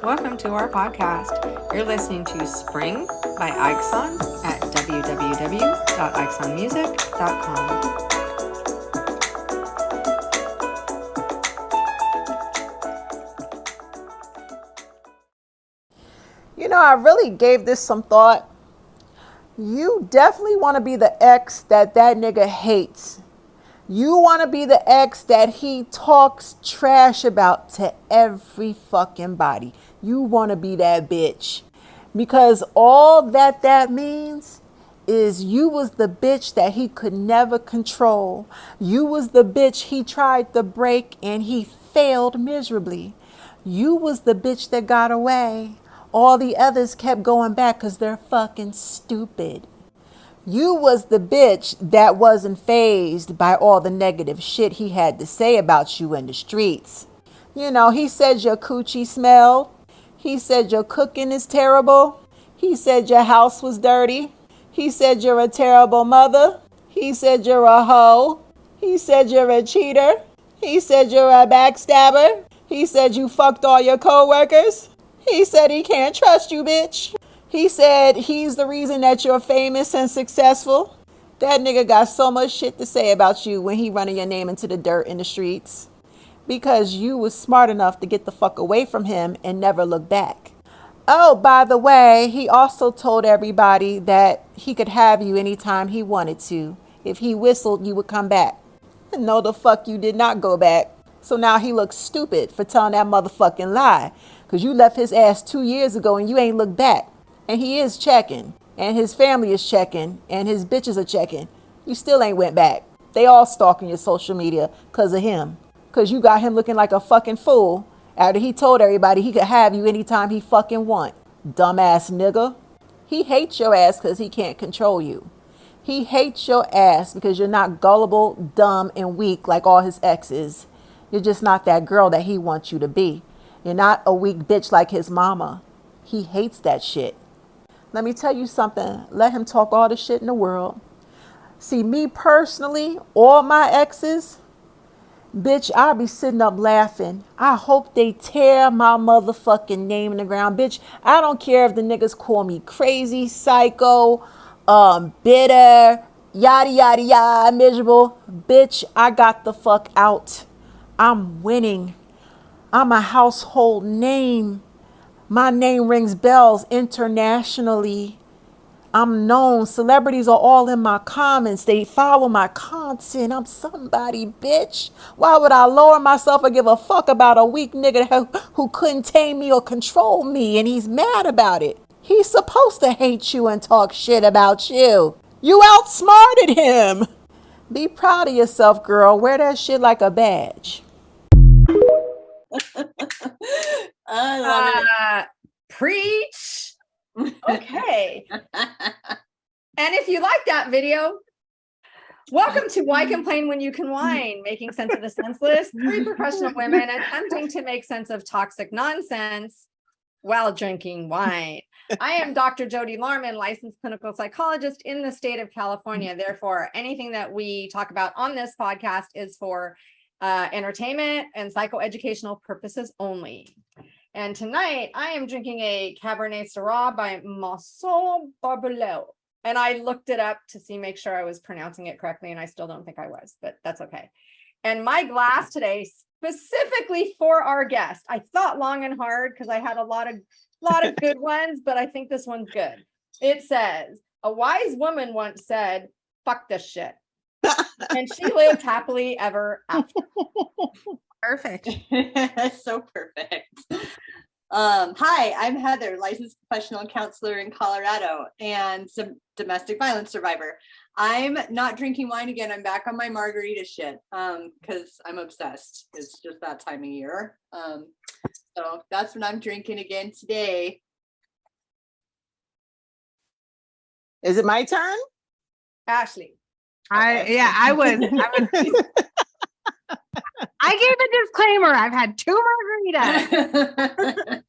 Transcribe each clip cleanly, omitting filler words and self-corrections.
Welcome to our podcast. You're listening to Spring by Ixon at www.ixonmusic.com. I really gave this some thought. You definitely want to be the ex that nigga hates. You want to be the ex that he talks trash about to every fucking body. You want to be that bitch. Because all that means is you was the bitch that he could never control. You was the bitch he tried to break and he failed miserably. You was the bitch that got away. All the others kept going back because they're fucking stupid. You was the bitch that wasn't fazed by all the negative shit he had to say about you in the streets. He said your coochie smelled. He said your cooking is terrible. He said your house was dirty. He said you're a terrible mother. He said you're a hoe. He said you're a cheater. He said you're a backstabber. He said you fucked all your coworkers. He said he can't trust you, bitch. He said he's the reason that you're famous and successful. That nigga got so much shit to say about you when he running your name into the dirt in the streets. Because you was smart enough to get the fuck away from him and never look back. Oh, by the way, he also told everybody that he could have you anytime he wanted to. If he whistled, you would come back. No, the fuck you did not go back. So now he looks stupid for telling that motherfucking lie. Because you left his ass 2 years ago and you ain't looked back. And he is checking. And his family is checking. And his bitches are checking. You still ain't went back. They all stalking your social media because of him. Because you got him looking like a fucking fool after he told everybody he could have you anytime he fucking want. Dumbass nigga. He hates your ass because he can't control you. He hates your ass because you're not gullible, dumb, and weak like all his exes. You're just not that girl that he wants you to be. You're not a weak bitch like his mama. He hates that shit. Let me tell you something. Let him talk all the shit in the world. See, me personally, all my exes, bitch, I'll be sitting up laughing. I hope they tear my motherfucking name in the ground. Bitch, I don't care if the niggas call me crazy, psycho, bitter, yada, yada, yada, miserable. Bitch, I got the fuck out. I'm winning. I'm a household name. My name rings bells internationally. I'm known. Celebrities are all in my comments. They follow my content. I'm somebody, bitch. Why would I lower myself or give a fuck about a weak nigga who couldn't tame me or control me? And he's mad about it. He's supposed to hate you and talk shit about you. You outsmarted him. Be proud of yourself, girl. Wear that shit like a badge. I love it. Preach. Okay. And if you like that video, welcome to Why Complain When You Can Whine, making sense of the senseless. 3 professional women attempting to make sense of toxic nonsense while drinking wine. I am Dr. Jody Larman, licensed clinical psychologist in the state of California. Therefore, anything that we talk about on this podcast is for entertainment and psychoeducational purposes only. And tonight I am drinking a Cabernet Syrah by Masson Barbelot. And I looked it up to make sure I was pronouncing it correctly, and I still don't think I was, but that's okay. And my glass today, specifically for our guest, I thought long and hard because I had a lot of good ones, but I think this one's good. It says, a wise woman once said, "Fuck this shit." And she lived happily ever after. Perfect. So perfect. Hi, I'm Heather, licensed professional counselor in Colorado and some domestic violence survivor. I'm not drinking wine again. I'm back on my margarita shit because I'm obsessed. It's just that time of year. So that's what I'm drinking again today. Is it my turn? Ashley. I gave a disclaimer. I've had 2 margaritas.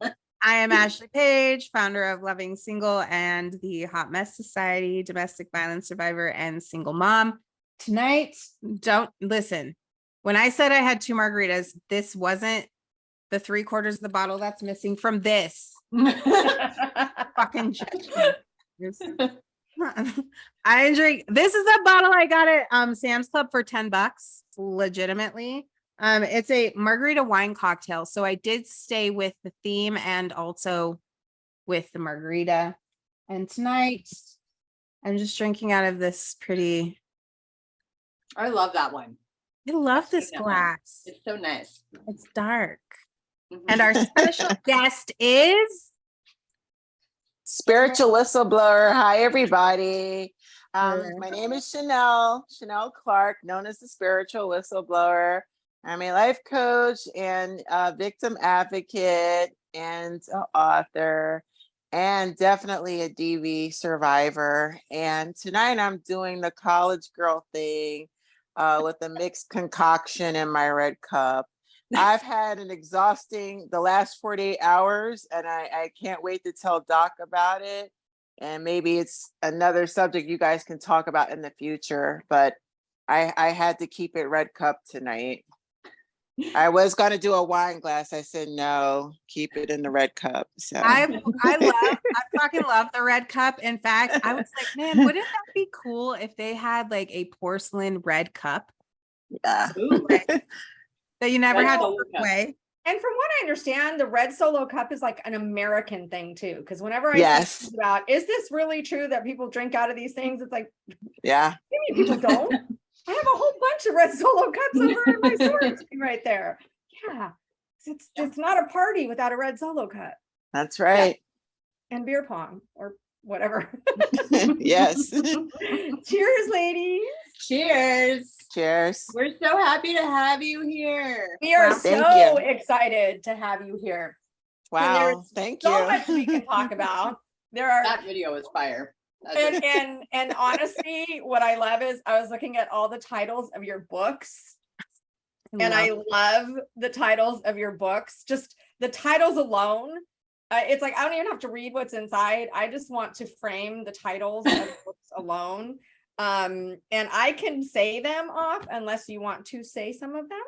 I am Ashley Page, founder of Loving Single and the Hot Mess Society, domestic violence survivor and single mom. Tonight, don't listen. When I said I had 2 margaritas, this wasn't the 3/4 of the bottle that's missing from this fucking judgment. I didn't drink. This is the bottle I got at Sam's Club for $10, legitimately. It's a margarita wine cocktail. So I did stay with the theme and also with the margarita. And tonight I'm just drinking out of this pretty. I love that one. I love this That one. glass. It's so nice. It's dark. Mhm. And our special guest is Spiritual whistleblower. Hi, everybody. Hello. My name is Chanel Clark, known as the spiritual whistleblower. I'm a life coach and a victim advocate and an author, and definitely a DV survivor. And tonight I'm doing the college girl thing with a mixed concoction in my red cup. I've had an exhausting the last 48 hours, and I can't wait to tell Doc about it. And maybe it's another subject you guys can talk about in the future, but I had to keep it red cup tonight. I was going to do a wine glass. I said, no, keep it in the red cup. So I fucking love the red cup. In fact, I was like, man, wouldn't that be cool if they had like a porcelain red cup yeah. Ooh, that you never Red had to Solo put cup. away? And from what I understand, the red Solo cup is like an American thing too. Because whenever I see Yes. things about, is this really true that people drink out of these things? It's like, Yeah. maybe people don't. I have a whole bunch of red Solo cups over in my storage right there. Yeah, it's not a party without a red Solo cup That's right. and beer pong or whatever. Yes. Cheers, ladies. Cheers. Cheers. We're so happy to have you here. We are Thank so you. excited to have you here. Wow. there's Thank So you. much we can talk about. There are That video was fire. and honestly, what I love is I was looking at all the titles of your books, and I love the titles of your books. Just the titles alone. It's like I don't even have to read what's inside. I just want to frame the titles of books alone. And I can say them off unless you want to say some of them.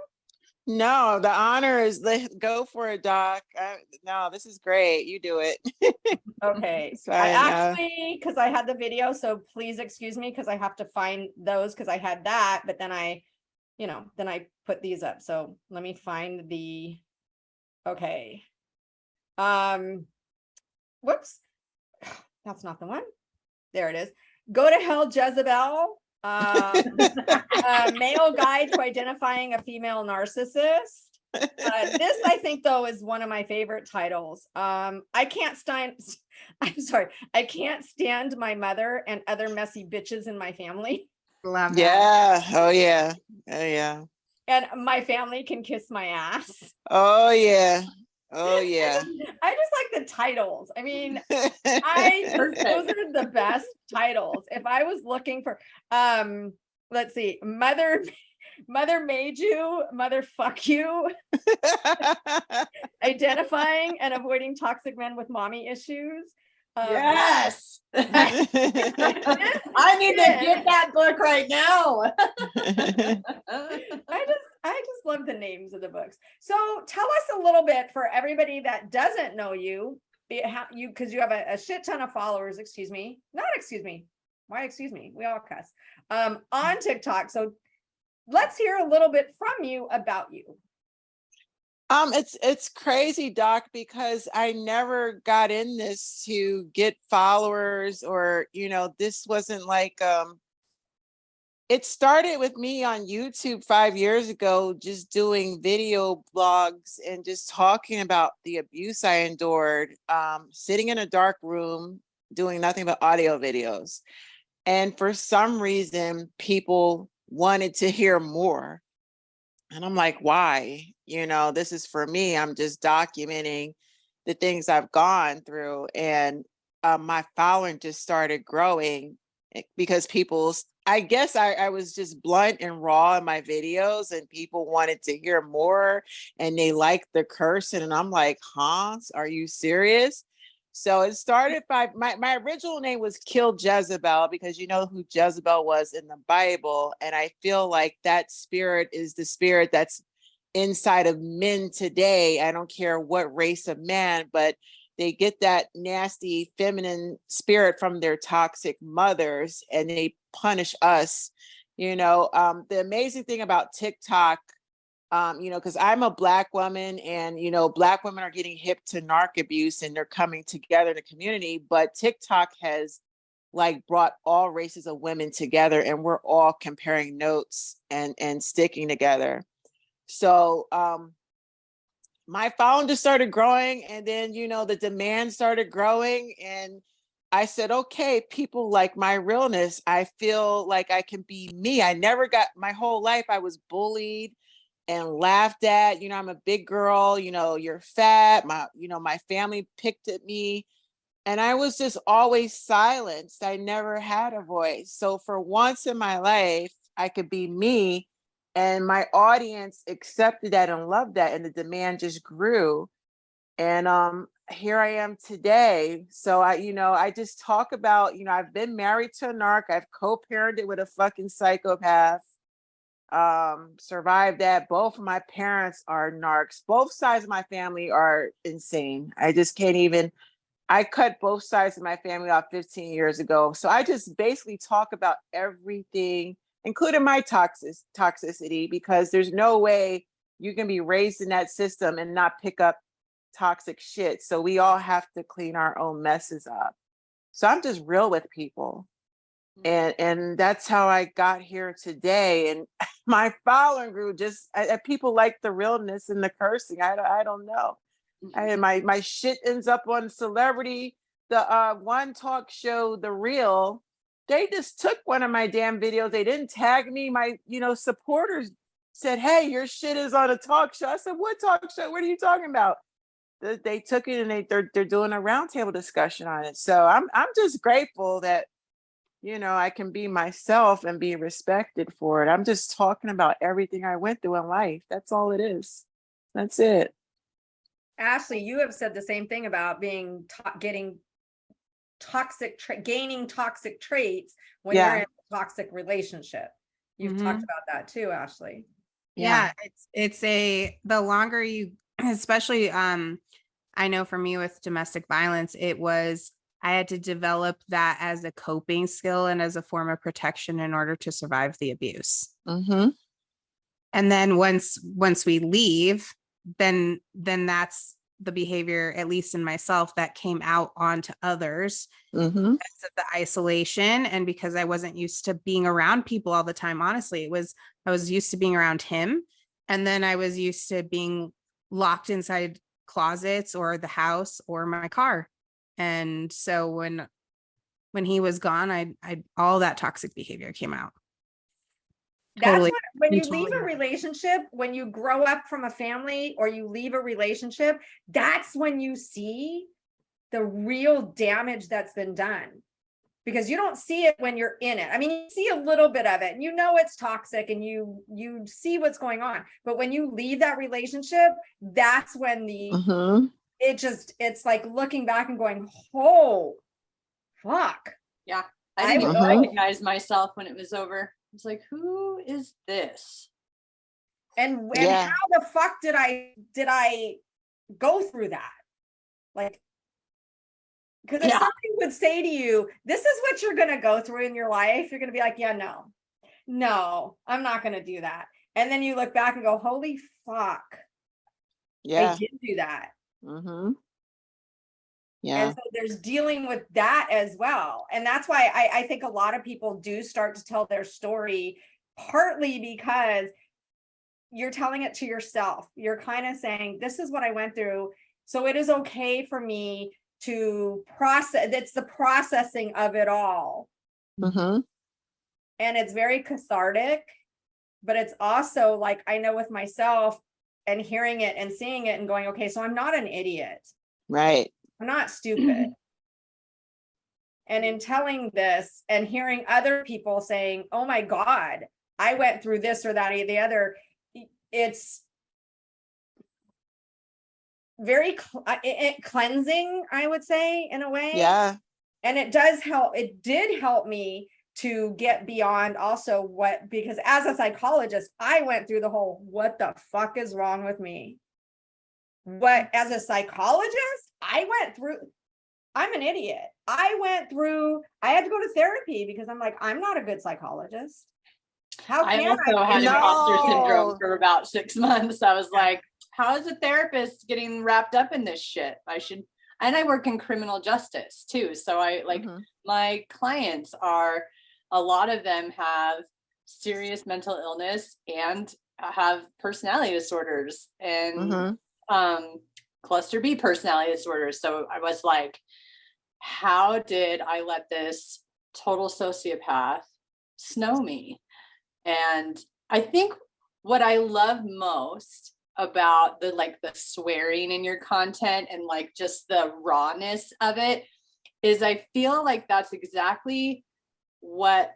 No, the honor is go for it, Doc. No, this is great. You do it. Okay. It's I fine, actually, because I had the video, so please excuse me because I have to find those because I had that, but then I put these up. So let me find the, okay. Whoops. That's not the one. There it is. Go to Hell, Jezebel. Male Guide to Identifying a Female Narcissist. This, I think, though, is one of my favorite titles. I can't stand my mother and other messy bitches in my family. Love that. Yeah. Oh yeah. Oh yeah. And my family can kiss my ass. Oh yeah. Oh yeah. I just like the titles. I mean, those are the best titles. If I was looking for, let's see, mother made you, mother fuck you, identifying and avoiding toxic men with mommy issues. Yes. I need to get that book right now. I just love the names of the books. So tell us a little bit for everybody that doesn't know you, because you have a shit ton of followers. Why excuse me? We all cuss on TikTok. So let's hear a little bit from you about you. It's crazy, Doc, because I never got in this to get followers or, this wasn't like, it started with me on YouTube 5 years ago, just doing video blogs and just talking about the abuse I endured, sitting in a dark room, doing nothing but audio videos. And for some reason, people wanted to hear more. And I'm like, why? This is for me. I'm just documenting the things I've gone through. And my following just started growing because I guess I was just blunt and raw in my videos and people wanted to hear more and they liked the cursing. And I'm like, huh? Are you serious? So it started by my original name was Kill Jezebel because you know who Jezebel was in the Bible. And I feel like that spirit is the spirit that's inside of men today. I don't care what race of man, but they get that nasty feminine spirit from their toxic mothers and they punish us. The amazing thing about TikTok, because I'm a Black woman and, Black women are getting hip to narc abuse and they're coming together in the community, but TikTok has like brought all races of women together and we're all comparing notes and sticking together. So my phone just started growing and then, the demand started growing and I said, okay, people like my realness. I feel like I can be me. I never got my whole life. I was bullied and laughed at, I'm a big girl, you're fat. My family picked at me and I was just always silenced. I never had a voice. So for once in my life, I could be me. And my audience accepted that and loved that. And the demand just grew. And here I am today. So I just talk about, I've been married to a narc. I've co-parented with a fucking psychopath. Survived that. Both of my parents are narcs. Both sides of my family are insane. I just can't even. I cut both sides of my family off 15 years ago. So I just basically talk about everything, including my toxicity, because there's no way you can be raised in that system and not pick up toxic shit. So we all have to clean our own messes up. So I'm just real with people. And that's how I got here today. And my following grew people like the realness and the cursing. I don't know. And my shit ends up on Celebrity, the one talk show, The Real. They just took one of my damn videos. They didn't tag me. My, supporters said, hey, your shit is on a talk show. I said, what talk show? What are you talking about? They took it and they're doing a roundtable discussion on it. So I'm just grateful that, I can be myself and be respected for it. I'm just talking about everything I went through in life. That's all it is. That's it. Ashley, you have said the same thing about being gaining toxic traits when you're in a toxic relationship. You've talked about that too, Ashley. Yeah, it's the longer you, especially I know for me with domestic violence, I had to develop that as a coping skill and as a form of protection in order to survive the abuse. Mm-hmm. And then once we leave, then that's the behavior, at least in myself, that came out onto others because of the isolation and because I wasn't used to being around people all the time. Honestly, I was used to being around him, and then I was used to being locked inside closets or the house or my car. And so when he was gone, I all that toxic behavior came out. That's when you leave a relationship, when you grow up from a family or you leave a relationship, that's when you see the real damage that's been done, because you don't see it when you're in it. I mean, you see a little bit of it and it's toxic and you see what's going on. But when you leave that relationship, that's when it's like looking back and going, oh, fuck. Yeah. I didn't even recognize myself when it was over. I was like, who is this? And how the fuck did I go through that? Like, because if somebody would say to you, this is what you're going to go through in your life, you're going to be like, yeah, no, I'm not going to do that. And then you look back and go, holy fuck. Yeah. I did do that. Yeah. And so there's dealing with that as well. And that's why I think a lot of people do start to tell their story, partly because you're telling it to yourself. You're kind of saying, this is what I went through. So it is okay for me to process. It's the processing of it all. And it's very cathartic, but it's also like, I know with myself and hearing it and seeing it and going, okay, so I'm not an idiot. Right. I'm not stupid. And in telling this and hearing other people saying, oh my God, I went through this or that or the other, it's very cleansing, I would say, in a way. Yeah. And it does help. It did help me to get beyond also because as a psychologist, I went through the whole, what the fuck is wrong with me? What, as a psychologist, I'm an idiot. I had to go to therapy because I'm like, I'm not a good psychologist. How I can also had No. imposter syndrome for about 6 months. I was like, how is a therapist getting wrapped up in this shit? And I work in criminal justice too. So my clients a lot of them have serious mental illness and have personality disorders and cluster B personality disorders. So I was like, how did I let this total sociopath snow me? And I think what I love most about the swearing in your content and like just the rawness of it is I feel like that's exactly what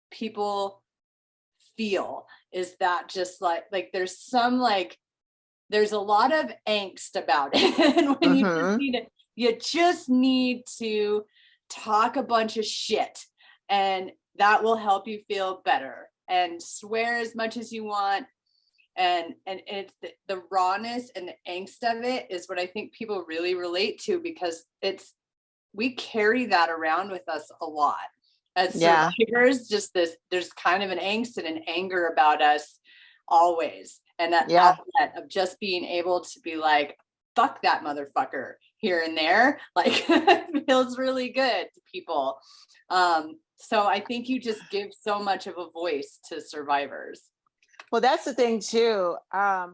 people feel, is that just like there's a lot of angst about it. And when you just need to talk a bunch of shit, and that will help you feel better, and swear as much as you want. And it's the rawness and the angst of it is what I think people really relate to, because we carry that around with us a lot as survivors. Just there's kind of an angst and an anger about us always, and that outlet of just being able to be like, fuck that motherfucker here and there, like feels really good to people. So I think you just give so much of a voice to survivors. Well, that's the thing too. I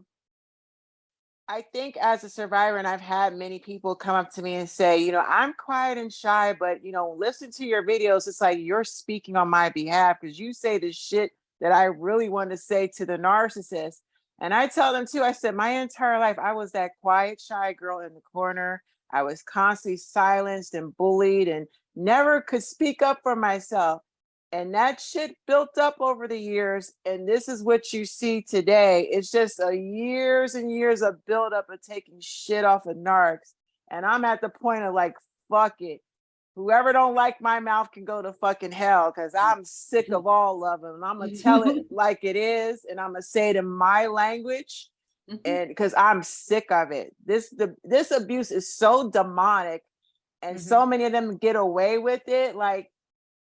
think as a survivor, and I've had many people come up to me and say, I'm quiet and shy, but, listen to your videos. It's like you're speaking on my behalf because you say the shit that I really want to say to the narcissist. And I tell them too, I said, my entire life, I was that quiet, shy girl in the corner. I was constantly silenced and bullied and never could speak up for myself. And that shit built up over the years. And this is what you see today. It's just years and years of buildup of taking shit off of narcs. And I'm at the point of like, fuck it. Whoever don't like my mouth can go to fucking hell, because I'm sick of all of them. And I'm going to tell it like it is. And I'm going to say it in my language. And because I'm sick of it. This abuse is so demonic. And so many of them get away with it. Like,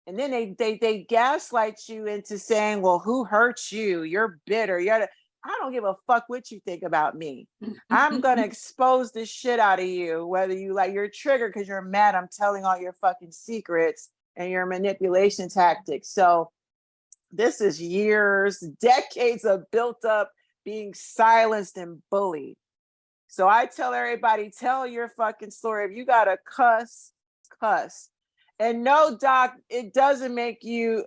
and then they gaslight you into saying, well, who hurt you? You're bitter. I don't give a fuck what you think about me. I'm going to expose the shit out of you, whether you like, you're triggered because you're mad I'm telling all your fucking secrets and your manipulation tactics. So this is years, decades of built up being silenced and bullied. So I tell everybody, tell your fucking story. If you got to cuss. And no, doc, it doesn't make you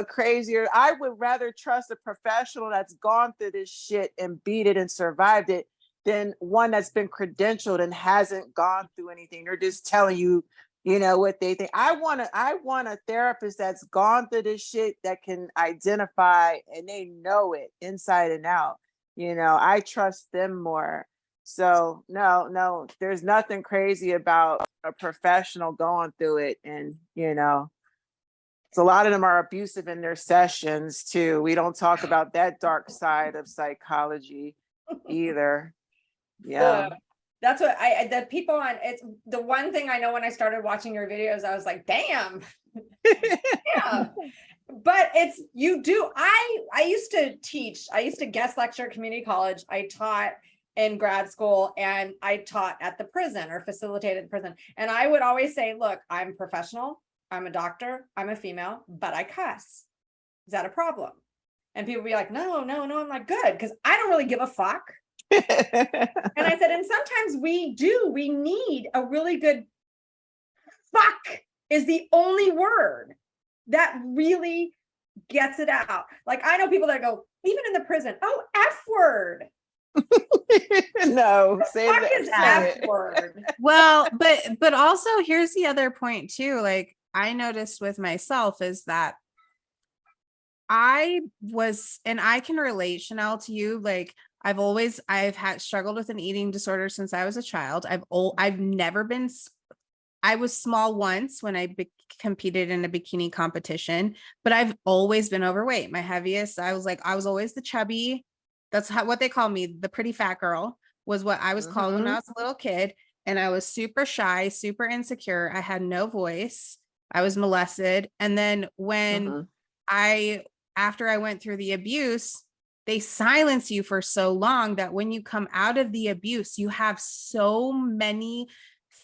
crazier. I would rather trust a professional that's gone through this shit and beat it and survived it than one that's been credentialed and hasn't gone through anything. They're just telling you, what they think. I want a therapist that's gone through this shit that can identify and they know it inside and out. I trust them more. So no, there's nothing crazy about a professional going through it. And, so a lot of them are abusive in their sessions too. We don't talk about that dark side of psychology either. Yeah. That's what the people on it's the one thing I know. When I started watching your videos, I was like, damn. Yeah. But I used to teach. I used to guest lecture at community college. I taught in grad school, and I taught at the prison or facilitated the prison. And I would always say, look, I'm professional. I'm a doctor. I'm a female, but I cuss. Is that a problem? And people would be like, no. I'm like, good, because I don't really give a fuck. And I said, and sometimes we need a really good fuck is the only word that really gets it out. Like, I know people that go, even in the prison, oh, F word. No, say fuck that. is F word. Well, but also here's the other point too. Like, I noticed with myself is that I can relate, Chanel, to you. Like, I've had struggled with an eating disorder since I was a child. I've never been I was small once when I competed in a bikini competition, but I've always been overweight. My heaviest, I was always the chubby. That's what they call me. The pretty fat girl was what I was called when I was a little kid. And I was super shy, super insecure. I had no voice. I was molested. And then when after I went through the abuse, they silence you for so long that when you come out of the abuse, you have so many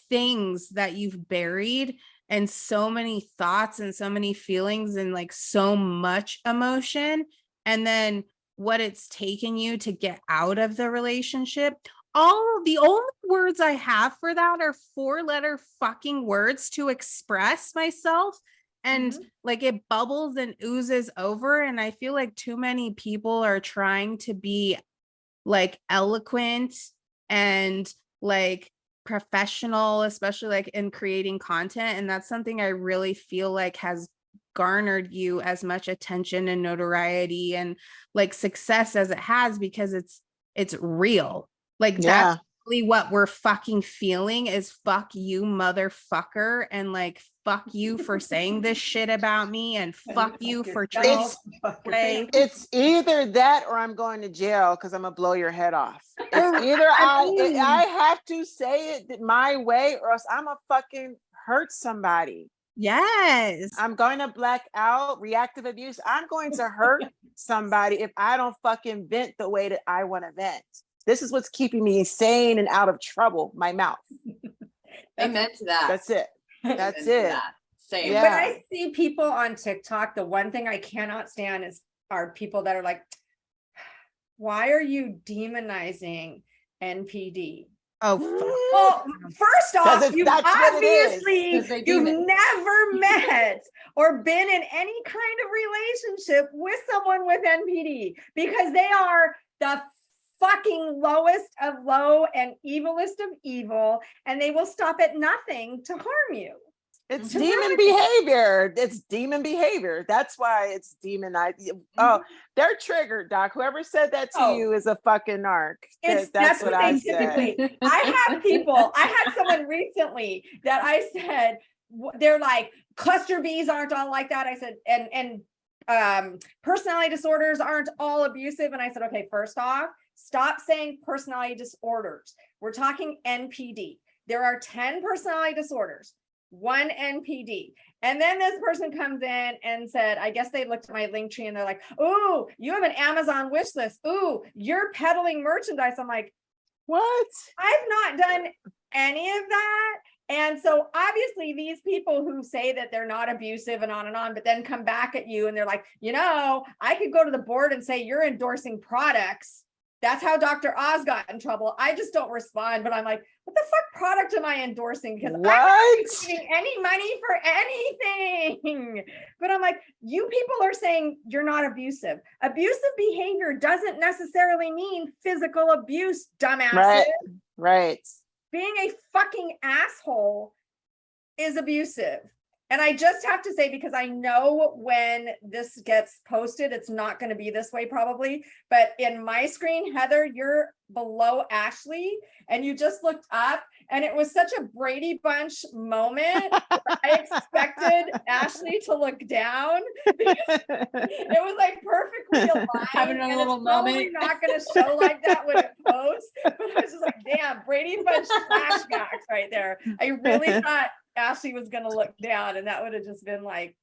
things that you've buried and so many thoughts and so many feelings and like so much emotion. And then what it's taken you to get out of the relationship. All the only words I have for that are 4-letter fucking words to express myself. And like it bubbles and oozes over. And I feel like too many people are trying to be like eloquent and like professional, especially like in creating content. And that's something I really feel like has garnered you as much attention and notoriety and like success as it has, because it's real. Like that's really what we're fucking feeling is fuck you, motherfucker, and like fuck you for saying this shit about me, and fuck you for treating me. It's either that or I'm going to jail because I'm gonna blow your head off. It's either I have to say it my way or else I'm gonna fucking hurt somebody. Yes. I'm going to black out, reactive abuse. I'm going to hurt somebody if I don't fucking vent the way that I want to vent. This is what's keeping me sane and out of trouble, my mouth. Amen to that. That's it. That's it. Same. When I see people on TikTok, the one thing I cannot stand are people that are like, why are you demonizing NPD? Oh, well, first off, you've never met or been in any kind of relationship with someone with NPD, because they are the fucking lowest of low and evilest of evil, and they will stop at nothing to harm you. It's demon behavior. It's demon behavior. That's why it's demonized. Oh, they're triggered, Doc. Whoever said that to you is a fucking narc. That's what I said. I had someone recently that I said, they're like, cluster Bs aren't all like that. I said, and personality disorders aren't all abusive. And I said, okay, first off, stop saying personality disorders. We're talking NPD. There are 10 personality disorders. 1 NPD. And then this person comes in and said, I guess they looked at my link tree and they're like, oh, you have an Amazon wish list. Ooh, you're peddling merchandise. I'm like, what? I've not done any of that. And so obviously these people who say that they're not abusive and on, but then come back at you and they're like, I could go to the board and say you're endorsing products. That's how Dr. Oz got in trouble. I just don't respond, but I'm like, what the fuck product am I endorsing? Because I'm not receiving any money for anything. But I'm like, you people are saying you're not abusive. Abusive behavior doesn't necessarily mean physical abuse, dumbasses. Right. Being a fucking asshole is abusive. And I just have to say, because I know when this gets posted, it's not going to be this way probably, but in my screen, Heather, you're below Ashley and you just looked up and it was such a Brady Bunch moment. I expected Ashley to look down because it was like perfectly aligned. Having a little moment. Not going to show like that when it posts, but I was just like, damn, Brady Bunch flashbacks right there. I really thought Ashley was going to look down and that would have just been like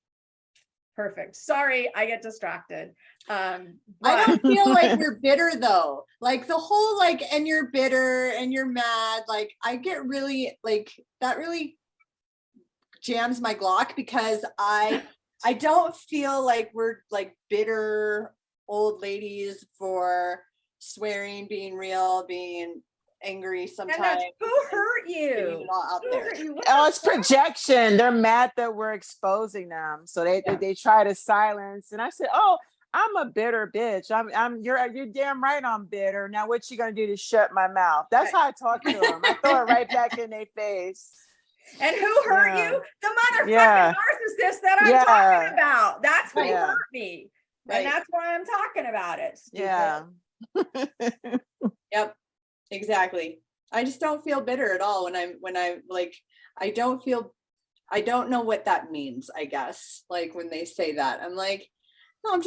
perfect. Sorry, I get distracted. I don't feel like we're bitter though. Like the whole and you're bitter and you're mad. Like I get really that really jams my Glock because I don't feel like we're like bitter old ladies for swearing, being real, being angry sometimes. Who hurt you? Out there. Oh, it's projection. They're mad that we're exposing them, so they try to silence. And I said, "Oh, I'm a bitter bitch. You're damn right. I'm bitter. Now, what you gonna do to shut my mouth?" That's how I talk to them. I throw it right back in their face. And who hurt you? The motherfucking narcissist that I'm talking about. That's who hurt me, and that's why I'm talking about it. Stupid. Yeah. Yep. Exactly. I just don't feel bitter at all when I'm like, I don't know what that means, I guess. Like when they say that, I'm like, no,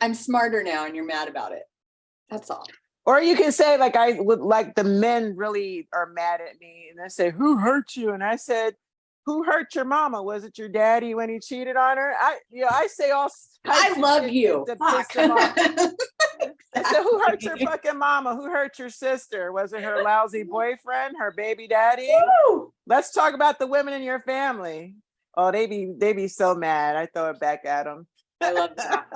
I'm smarter now and you're mad about it. That's all. Or you can say, like, I would like the men really are mad at me and they say, who hurt you? And I said, who hurt your mama? Was it your daddy when he cheated on her? I say all I love you. to piss them off. I said, who hurt your fucking mama? Who hurt your sister? Was it her lousy boyfriend, her baby daddy? Woo! Let's talk about the women in your family. Oh, they be so mad. I throw it back at them. I love that.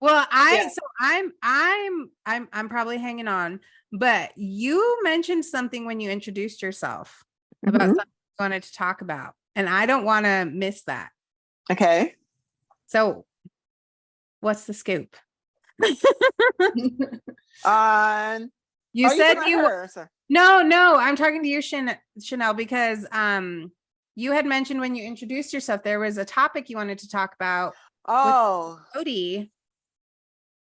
Well, I'm probably hanging on, but you mentioned something when you introduced yourself about something you wanted to talk about, and I don't want to miss that. Okay. So, what's the scoop? You said No, I'm talking to you, Chanel, because you had mentioned when you introduced yourself there was a topic you wanted to talk about. Oh, Cody,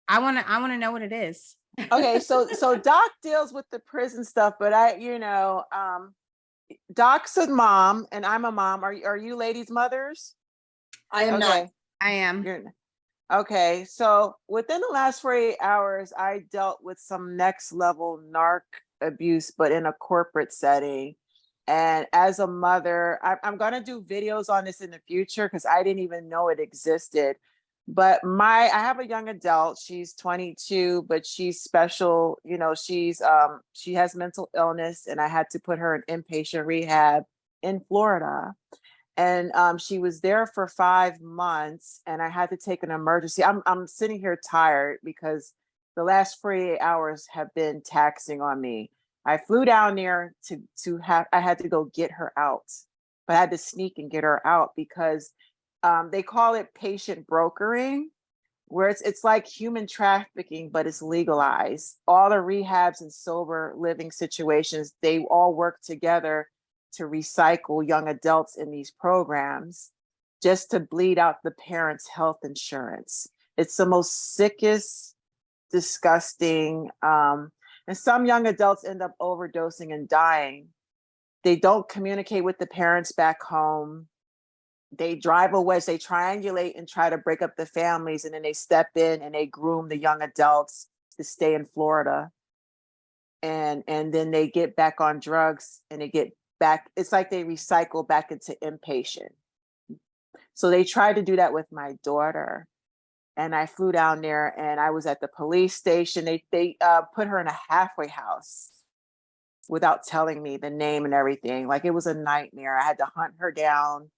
I want to know what it is. Okay, so Doc deals with the prison stuff, but Doc's a mom and I'm a mom. Are you ladies mothers? I am not. I am. Okay, so within the last 48 hours, I dealt with some next level narc abuse, but in a corporate setting. And as a mother, I'm going to do videos on this in the future because I didn't even know it existed. But I have a young adult. She's 22, but she's special. She has mental illness, and I had to put her in inpatient rehab in Florida. And she was there for 5 months, and I had to take an emergency. I'm sitting here tired because the last 48 hours have been taxing on me. I flew down there I had to go get her out, but I had to sneak and get her out because they call it patient brokering, where it's like human trafficking, but it's legalized. All the rehabs and sober living situations, they all work together to recycle young adults in these programs just to bleed out the parents' health insurance. It's the most sickest, disgusting, and some young adults end up overdosing and dying. They don't communicate with the parents back home. They drive away, they triangulate and try to break up the families, and then they step in and they groom the young adults to stay in Florida. And then they get back on drugs and they get back. It's like they recycle back into inpatient. So they tried to do that with my daughter. And I flew down there and I was at the police station. They put her in a halfway house without telling me the name and everything. Like, it was a nightmare. I had to hunt her down,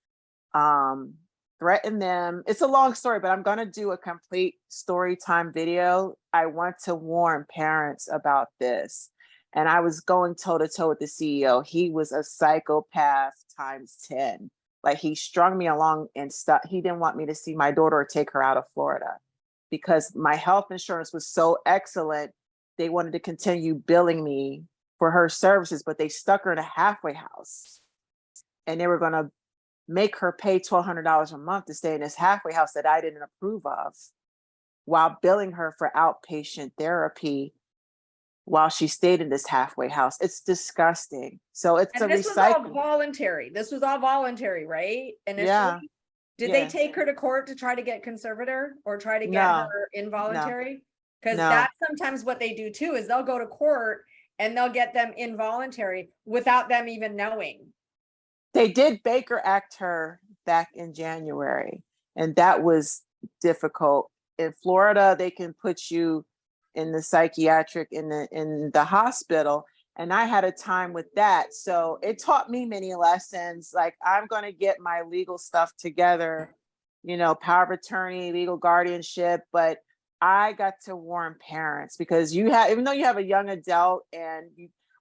threaten them. It's a long story, but I'm going to do a complete story time video. I want to warn parents about this. And I was going toe to toe with the CEO. He was a psychopath times 10. Like, he strung me along and stuff. He didn't want me to see my daughter or take her out of Florida because my health insurance was so excellent. They wanted to continue billing me for her services, but they stuck her in a halfway house. And they were going to make her pay $1,200 a month to stay in this halfway house that I didn't approve of, while billing her for outpatient therapy while she stayed in this halfway house. It's disgusting. So it's and this was all voluntary. This was all voluntary, right? Initially? Yeah. Did they take her to court to try to get conservator or try to get her involuntary? Because that's sometimes what they do too, is they'll go to court and they'll get them involuntary without them even knowing. They did Baker Act her back in January, and that was difficult. In Florida, they can put you in the psychiatric in the hospital, and I had a time with that. So it taught me many lessons. Like, I'm going to get my legal stuff together, power of attorney, legal guardianship, but I got to warn parents because even though you have a young adult and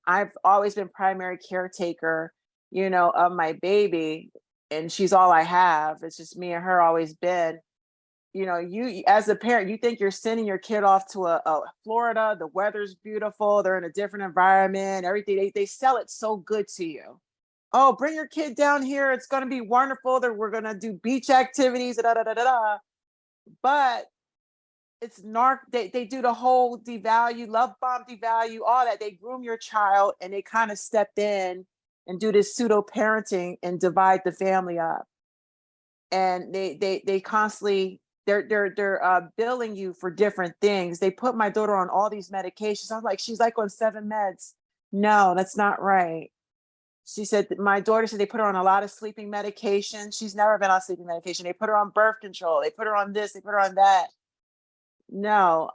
I've always been primary caretaker, of my baby, and she's all I have. It's just me and her always been. You as a parent, you think you're sending your kid off to a Florida, the weather's beautiful, they're in a different environment, everything. They sell it so good to you. Oh, bring your kid down here. It's going to be wonderful. We're going to do beach activities. Da, da, da, da, da. But it's they do the whole devalue, love bomb, devalue, all that. They groom your child and they kind of step in and do this pseudo parenting and divide the family up. And they constantly they're billing you for different things. They put my daughter on all these medications. I'm like, she's like on 7 meds. No, that's not right. She said my daughter said they put her on a lot of sleeping medication. She's never been on sleeping medication. They put her on birth control. They put her on this. They put her on that. No,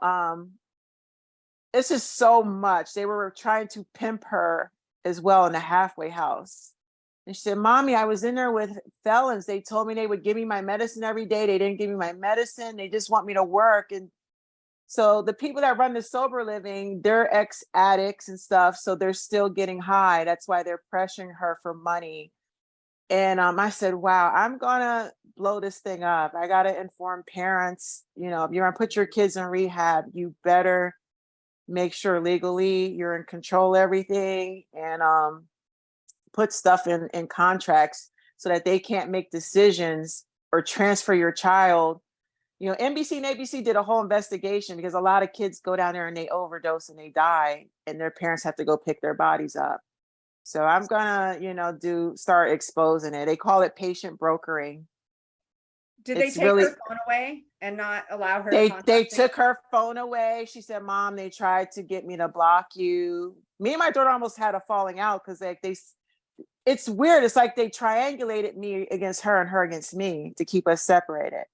it's just so much. They were trying to pimp her as well in a halfway house. And she said, Mommy, I was in there with felons. They told me they would give me my medicine every day. They didn't give me my medicine. They just want me to work. And so the people that run the sober living, they're ex-addicts and stuff. So they're still getting high. That's why they're pressuring her for money. And I said, wow, I'm gonna blow this thing up. I gotta inform parents, if you're gonna put your kids in rehab, you better make sure legally you're in control of everything, and put stuff in contracts so that they can't make decisions or transfer your child. NBC and ABC did a whole investigation because a lot of kids go down there and they overdose and they die, and their parents have to go pick their bodies up. So I'm gonna, start exposing it. They call it patient brokering. Did they It's take really- her phone away and not allow her to They contact me? took her phone away. She said, Mom, they tried to get me to block you. Me and my daughter almost had a falling out because it's weird. It's like they triangulated me against her and her against me to keep us separated.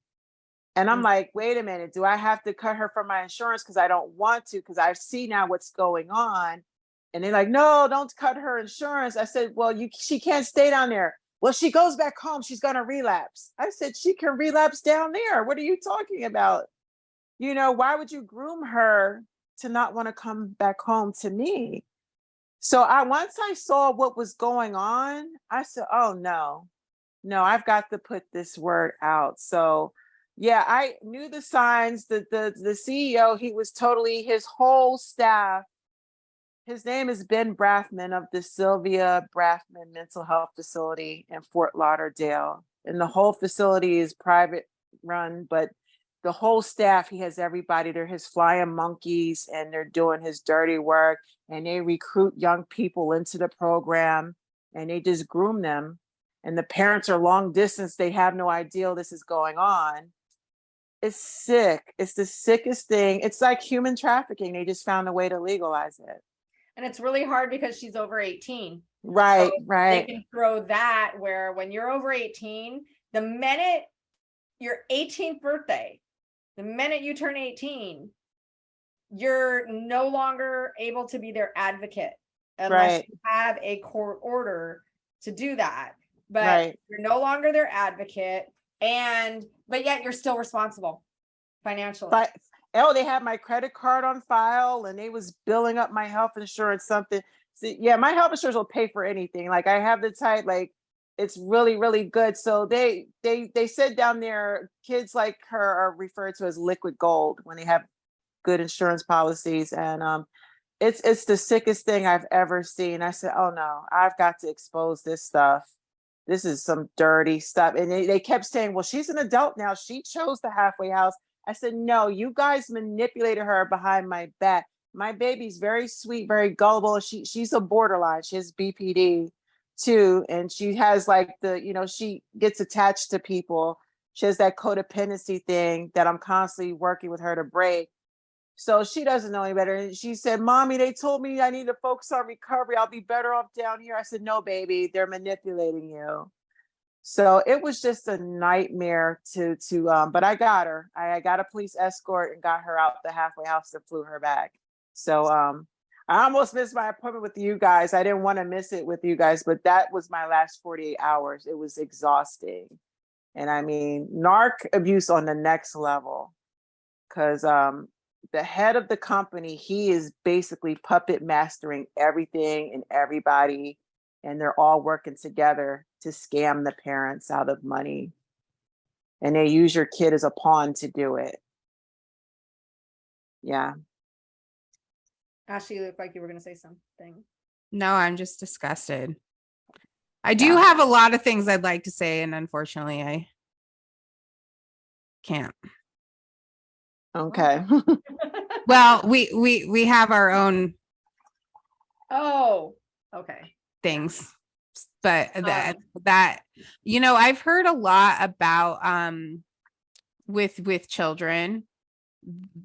And I'm like, wait a minute, do I have to cut her from my insurance because I don't want to, because I see now what's going on? And they're like, no, don't cut her insurance. I said, well, she can't stay down there. Well, she goes back home, she's gonna relapse. I said, she can relapse down there. What are you talking about? Why would you groom her to not want to come back home to me? So once I saw what was going on, I said, oh no, I've got to put this word out. So yeah, I knew the signs. The CEO, his whole staff. His name is Ben Brathman of the Sylvia Brathman Mental Health Facility in Fort Lauderdale. And the whole facility is private run, but the whole staff, he has everybody. They're his flying monkeys and they're doing his dirty work. And they recruit young people into the program and they just groom them. And the parents are long distance. They have no idea this is going on. It's sick. It's the sickest thing. It's like human trafficking. They just found a way to legalize it. And it's really hard because she's over 18. Right, So right. They can throw that where when you're over 18, the minute your 18th birthday, the minute you turn 18, you're no longer able to be their advocate unless you have a court order to do that. But you're no longer their advocate, but yet you're still responsible financially. They had my credit card on file and they was billing up my health insurance, something. See, yeah, my health insurance will pay for anything. Like I have the type, like it's really, really good. So they said down there, kids like her are referred to as liquid gold when they have good insurance policies. And it's the sickest thing I've ever seen. I said, oh no, I've got to expose this stuff. This is some dirty stuff. And they kept saying, well, she's an adult now. She chose the halfway house. I said, no, you guys manipulated her behind my back. My baby's very sweet, very gullible. She's a borderline. She has BPD too. And she has like she gets attached to people. She has that codependency thing that I'm constantly working with her to break. So she doesn't know any better. And she said, Mommy, they told me I need to focus on recovery. I'll be better off down here. I said, no, baby, they're manipulating you. So it was just a nightmare but I got her. I got a police escort and got her out the halfway house and flew her back. So I almost missed my appointment with you guys. I didn't want to miss it with you guys, but that was my last 48 hours. It was exhausting. And I mean, narc abuse on the next level, because the head of the company, he is basically puppet mastering everything and everybody. And they're all working together to scam the parents out of money. And they use your kid as a pawn to do it. Yeah. Ashley, you look like you were going to say something. No, I'm just disgusted. I do have a lot of things I'd like to say, and unfortunately I can't. Okay. Well, we have our own Oh, okay. things, but that I've heard a lot about with children,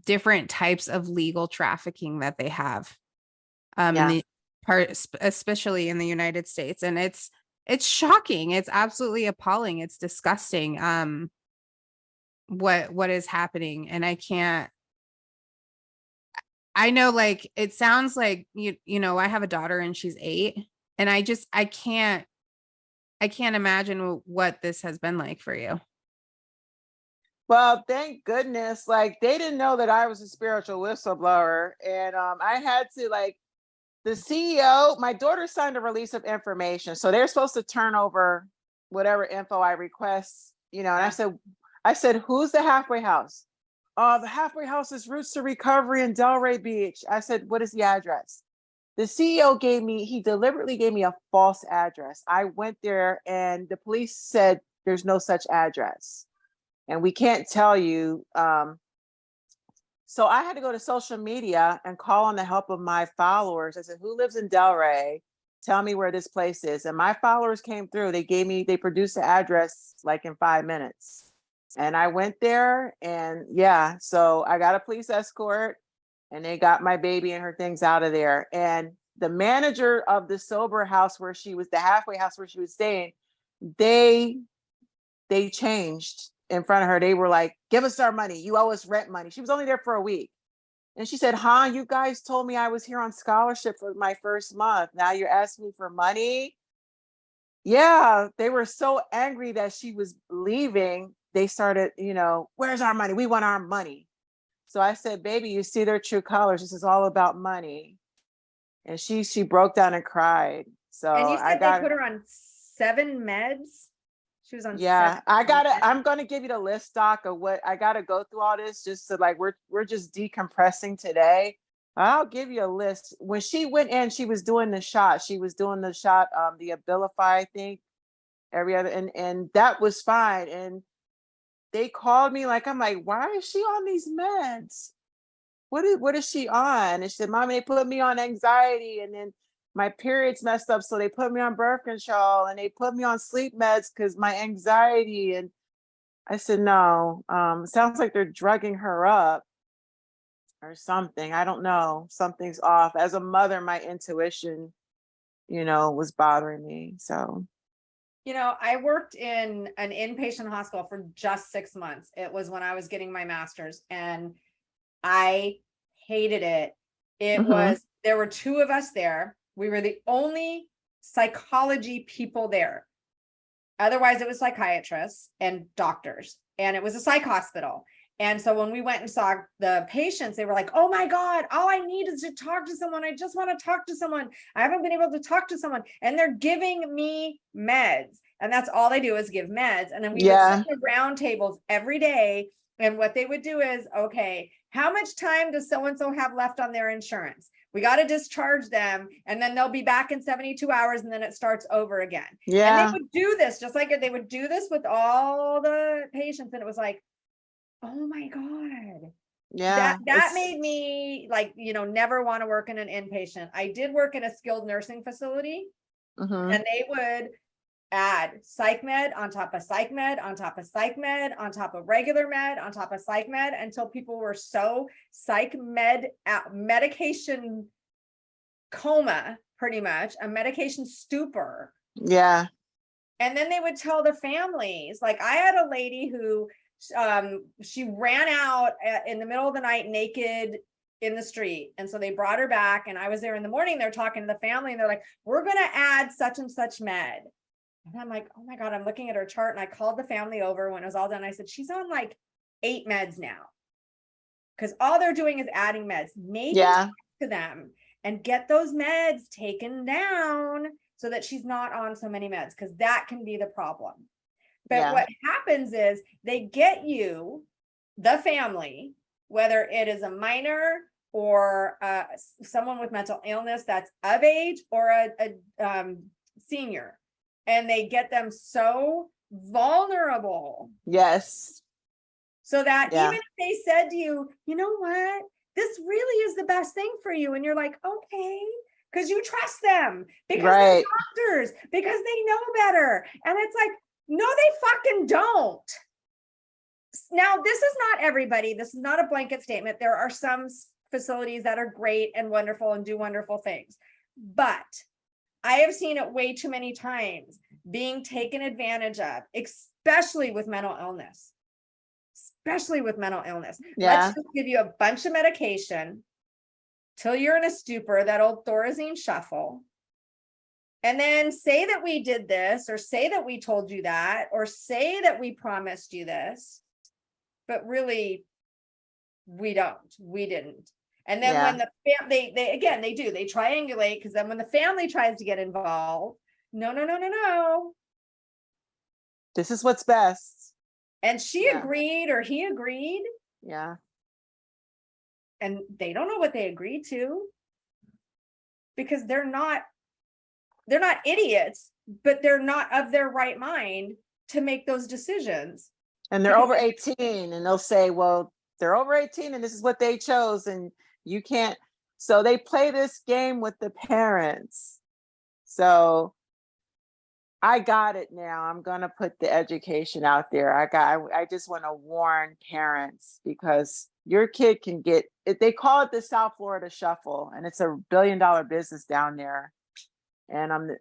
different types of legal trafficking that they have in Yeah. the especially in the United States, and it's shocking. It's absolutely appalling. It's disgusting. What is happening, and I know, like, it sounds like I have a daughter and she's 8, and I can't imagine what this has been like for you. Well, thank goodness, like they didn't know that I was a spiritual whistleblower. And I had to, like, the CEO, my daughter signed a release of information. So they're supposed to turn over whatever info I request, and I said, who's the halfway house? The halfway house is Roots to Recovery in Delray Beach. I said, what is the address? The CEO he deliberately gave me a false address. I went there and the police said there's no such address. And we can't tell you. So I had to go to social media and call on the help of my followers. I said, who lives in Delray? Tell me where this place is. And my followers came through. They produced the address like in 5 minutes. And I went there, and yeah, so I got a police escort, and they got my baby and her things out of there. And the manager of the sober house the halfway house where she was staying, they changed in front of her. They were like, give us our money. You owe us rent money. She was only there for a week. And she said, you guys told me I was here on scholarship for my first month. Now you're asking me for money? Yeah, they were so angry that she was leaving. They started, where's our money? We want our money. So I said, baby, you see their true colors. This is all about money. And she broke down and cried. So And you said they put her on 7 meds? She was on 7 meds. I'm going to give you the list, Doc, of what I got to go through all this, just to, like, we're just decompressing today. I'll give you a list. When she went in, she was doing the shot. The Abilify, I think, every other, and that was fine. And they called me, like, I'm like, why is she on these meds? What is she on? And she said, Mommy, they put me on anxiety, and then my period's messed up, so they put me on birth control, and they put me on sleep meds because my anxiety. And I said, no, sounds like they're drugging her up or something. I don't know. Something's off. As a mother, my intuition, was bothering me. So, I worked in an inpatient hospital for just 6 months. It was when I was getting my master's, and I hated it. There were 2 of us there. We were the only psychology people there. Otherwise, it was psychiatrists and doctors, and it was a psych hospital. And so when we went and saw the patients, they were like, oh my God, all I need is to talk to someone. I just want to talk to someone. I haven't been able to talk to someone. And they're giving me meds. And that's all they do is give meds. And then we would sit in round tables every day. And what they would do is, okay, how much time does so-and-so have left on their insurance? We got to discharge them, and then they'll be back in 72 hours, and then it starts over again. yeah. And they would do this, just like they would do this with all the patients. And it was like, oh my God. Yeah. That made me, like, never want to work in an inpatient. I did work in a skilled nursing facility, and they would add psych med on top of psych med, on top of psych med, on top of regular med, on top of psych med, until people were so psych med medication coma, pretty much a medication stupor. Yeah. And then they would tell the families, like, I had a lady who she ran out in the middle of the night naked in the street. And so they brought her back, and I was there in the morning. They're talking to the family, and they're like, we're going to add such and such med. And I'm like, oh my God, I'm looking at her chart. And I called the family over when it was all done. I said, she's on like 8 meds now, because all they're doing is adding meds. Maybe talk to them and get those meds taken down so that she's not on so many meds, because that can be the problem. But what happens is they get you, the family, whether it is a minor or someone with mental illness that's of age, or a senior, and they get them so vulnerable. Yes. So that Yeah. even if they said to you, you know what, this really is the best thing for you. And you're like, okay, because you trust them, because they're Right. doctors, because they know better. And it's like, no, they fucking don't. Now, this is not everybody. This is not a blanket statement. There are some facilities that are great and wonderful and do wonderful things. But I have seen it way too many times being taken advantage of, especially with mental illness. Especially with mental illness. Yeah. Let's just give you a bunch of medication till you're in a stupor, that old Thorazine shuffle. And then say that we did this, or say that we told you that, or say that we promised you this. But really, we didn't. And then when the family, they triangulate, because then when the family tries to get involved, no. This is what's best. And she agreed, or he agreed. Yeah. And they don't know what they agreed to, because they're not idiots, but they're not of their right mind to make those decisions. And they're over 18, and they'll say, well, they're over 18 and this is what they chose, and you can't. So they play this game with the parents. So I got it now. I'm going to put the education out there. I just want to warn parents, because your kid can get it. They call it the South Florida Shuffle, and it's $1 billion business down there. And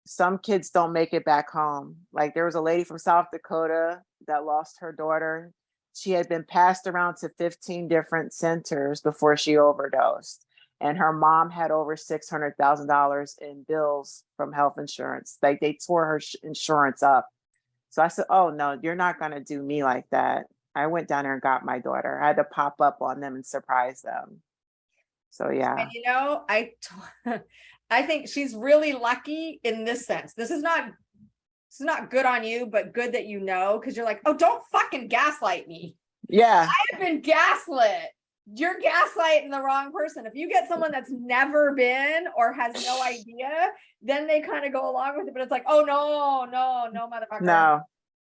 some kids don't make it back home. Like, there was a lady from South Dakota that lost her daughter. She had been passed around to 15 different centers before she overdosed. And her mom had over $600,000 in bills from health insurance. Like, they tore her insurance up. So I said, oh no, you're not going to do me like that. I went down there and got my daughter. I had to pop up on them and surprise them. So yeah. And you know, I think she's really lucky in this sense. This is not good on you, but good that you know, because you're like, oh, don't fucking gaslight me. Yeah. I have been gaslit. You're gaslighting the wrong person. If you get someone that's never been or has no idea, then they kind of go along with it. But it's like, oh no, motherfucker. No.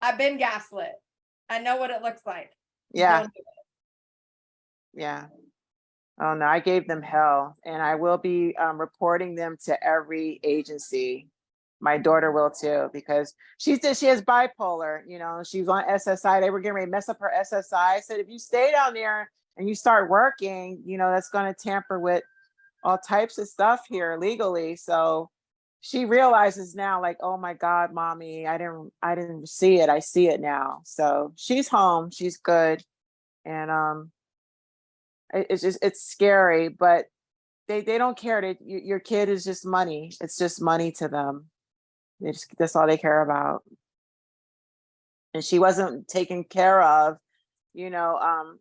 I've been gaslit. I know what it looks like. Yeah. Don't do it. Yeah. Oh no, I gave them hell, and I will be reporting them to every agency. My daughter will too, because she has bipolar. You know, she was on SSI. They were getting ready to mess up her SSI. I said, if you stay down there and you start working, you know, that's going to tamper with all types of stuff here legally. So she realizes now, like, oh my God, mommy, I didn't see it. I see it now. So she's home. She's good. And it's scary, but they don't care. Your kid is just money. It's just money to them. That's all they care about. And she wasn't taken care of, you know.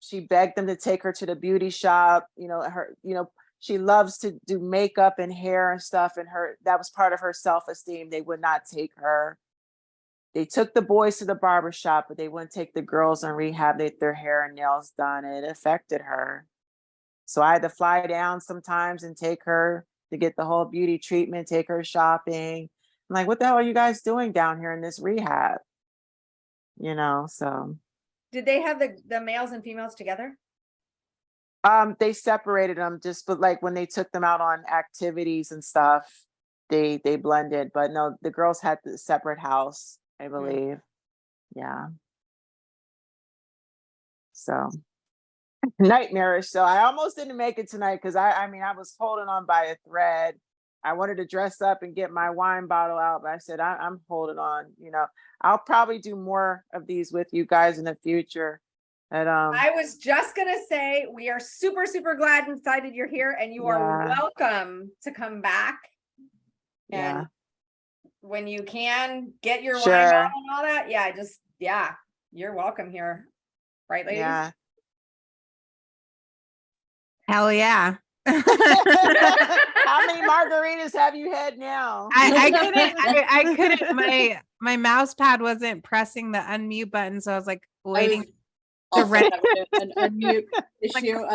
She begged them to take her to the beauty shop. You know, she loves to do makeup and hair and stuff, and that was part of her self-esteem. They would not take her. They took the boys to the barber shop, but they wouldn't take the girls in rehab. They had their hair and nails done, and it affected her. So I had to fly down sometimes and take her to get the whole beauty treatment, take her shopping. I'm like, what the hell are you guys doing down here in this rehab? You know, so. Did they have the males and females together? They separated them, but like when they took them out on activities and stuff, they blended. But no, the girls had the separate house, I believe. Yeah. So nightmarish. So I almost didn't make it tonight, because I was holding on by a thread. I wanted to dress up and get my wine bottle out, but I said, I'm holding on. You know, I'll probably do more of these with you guys in the future. And I was just gonna say, we are super, super glad and excited you're here, and you are welcome to come back. And when you can get your wine bottle and all that, you're welcome here. Right, ladies? Yeah. Hell yeah. How many margaritas have you had now? I couldn't, my mouse pad wasn't pressing the unmute button, so I was like waiting to an unmute issue.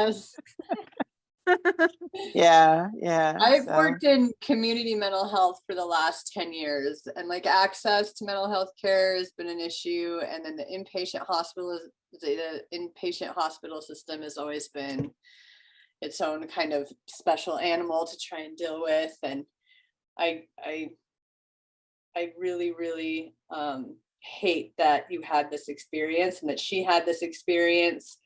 Yeah, yeah. I've So, worked in community mental health for the last 10 years, and like access to mental health care has been an issue. And then the inpatient hospital system has always been its own kind of special animal to try and deal with. And I really, really hate that you had this experience and that she had this experience,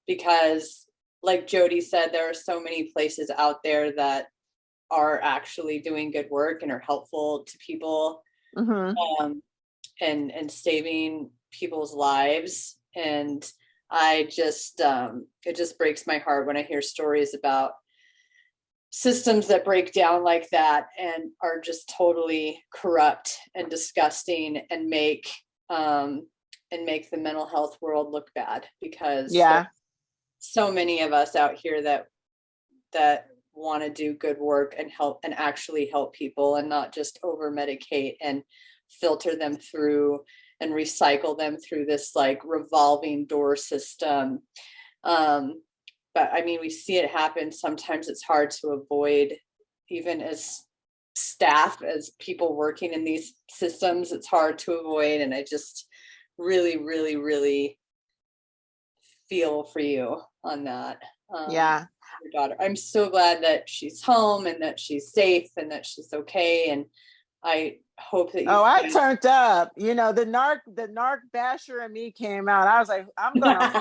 because like Jody said, there are so many places out there that are actually doing good work and are helpful to people, and saving people's lives. And I just it just breaks my heart when I hear stories about systems that break down like that and are just totally corrupt and disgusting and make the mental health world look bad, because yeah, so many of us out here that want to do good work and help and actually help people, and not just over medicate and filter them through and recycle them through this like revolving door system. But I mean, we see it happen. Sometimes it's hard to avoid, even as staff, as people working in these systems, it's hard to avoid. And I just really, really, really feel for you on that. yeah. Your daughter. I'm so glad that she's home and that she's safe and that she's okay. And I hope that you. Oh, I turned up. You know, the narc basher in me came out. I was like, I'm gonna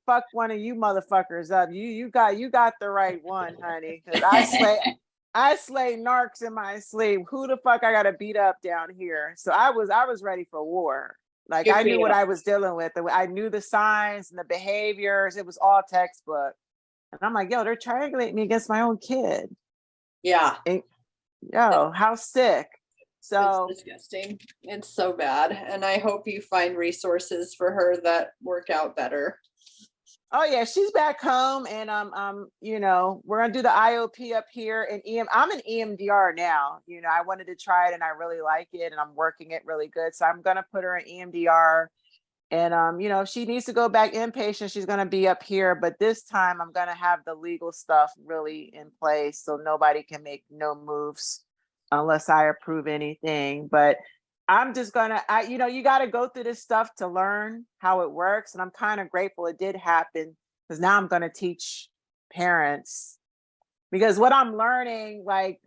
fuck one of you motherfuckers up. You got the right one, honey. Because I slay narcs in my sleep. Who the fuck I gotta beat up down here? So I was ready for war. Like, I knew what I was dealing with. I knew the signs and the behaviors. It was all textbook. And I'm like, yo, they're triangulating me against my own kid. Yeah. And, yo, how sick. So it's disgusting. It's so bad. And I hope you find resources for her that work out better. Oh yeah, she's back home, and you know, we're gonna do the IOP up here in I'm an EMDR now. You know, I wanted to try it and I really like it, and I'm working it really good. So I'm gonna put her in EMDR, and you know, if she needs to go back inpatient, she's gonna be up here. But this time, I'm gonna have the legal stuff really in place, so nobody can make no moves unless I approve anything. But I'm just gonna, you know, you got to go through this stuff to learn how it works. And I'm kind of grateful it did happen, because now I'm going to teach parents, because what I'm learning, like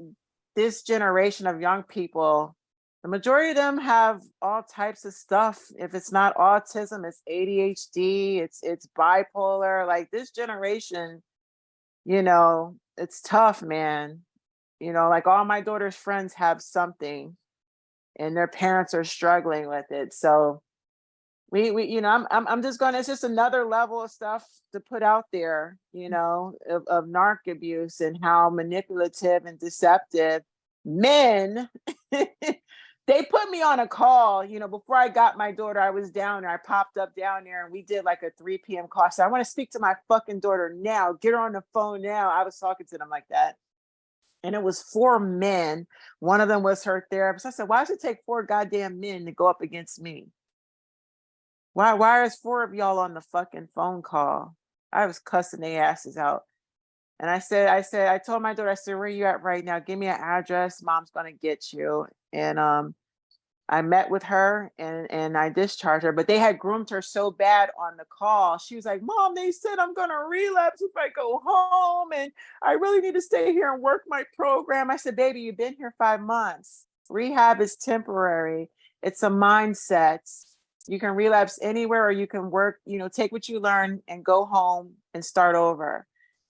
this generation of young people, the majority of them have all types of stuff. If it's not autism, it's ADHD, it's bipolar. Like this generation, you know, it's tough, man. You know, like all my daughter's friends have something, and their parents are struggling with it. So we you know, I'm just gonna, it's just another level of stuff to put out there, you know, of narc abuse and how manipulative and deceptive men. They put me on a call, you know, before I got my daughter. I was down there, I popped up down there, and we did like a 3 p.m. call. So I want to speak to my fucking daughter now. Get her on the phone now. I was talking to them like that. And it was 4 men. One of them was her therapist. I said, why does it take 4 goddamn men to go up against me? Why is 4 of y'all on the fucking phone call? I was cussing their asses out. And I told my daughter, I said, where are you at right now? Give me an address. Mom's gonna get you. And I met with her and I discharged her, but they had groomed her so bad on the call. She was like, Mom, they said I'm going to relapse if I go home, and I really need to stay here and work my program. I said, baby, you've been here 5 months. Rehab is temporary. It's a mindset. You can relapse anywhere, or you can work, you know, take what you learn and go home and start over.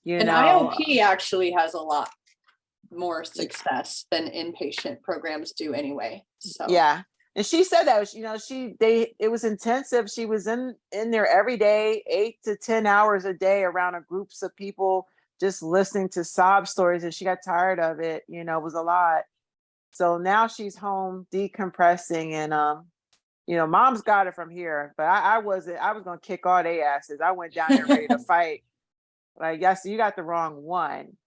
And IOP actually has a lot more success than inpatient programs do anyway. So yeah. And she said that, you know, it was intensive. She was in there every day, 8 to 10 hours a day around groups of people, just listening to sob stories, and she got tired of it. You know, it was a lot. So now she's home decompressing, and you know, Mom's got it from here, but I was gonna kick all their asses. I went down there ready to fight. Like, yes, you got the wrong one.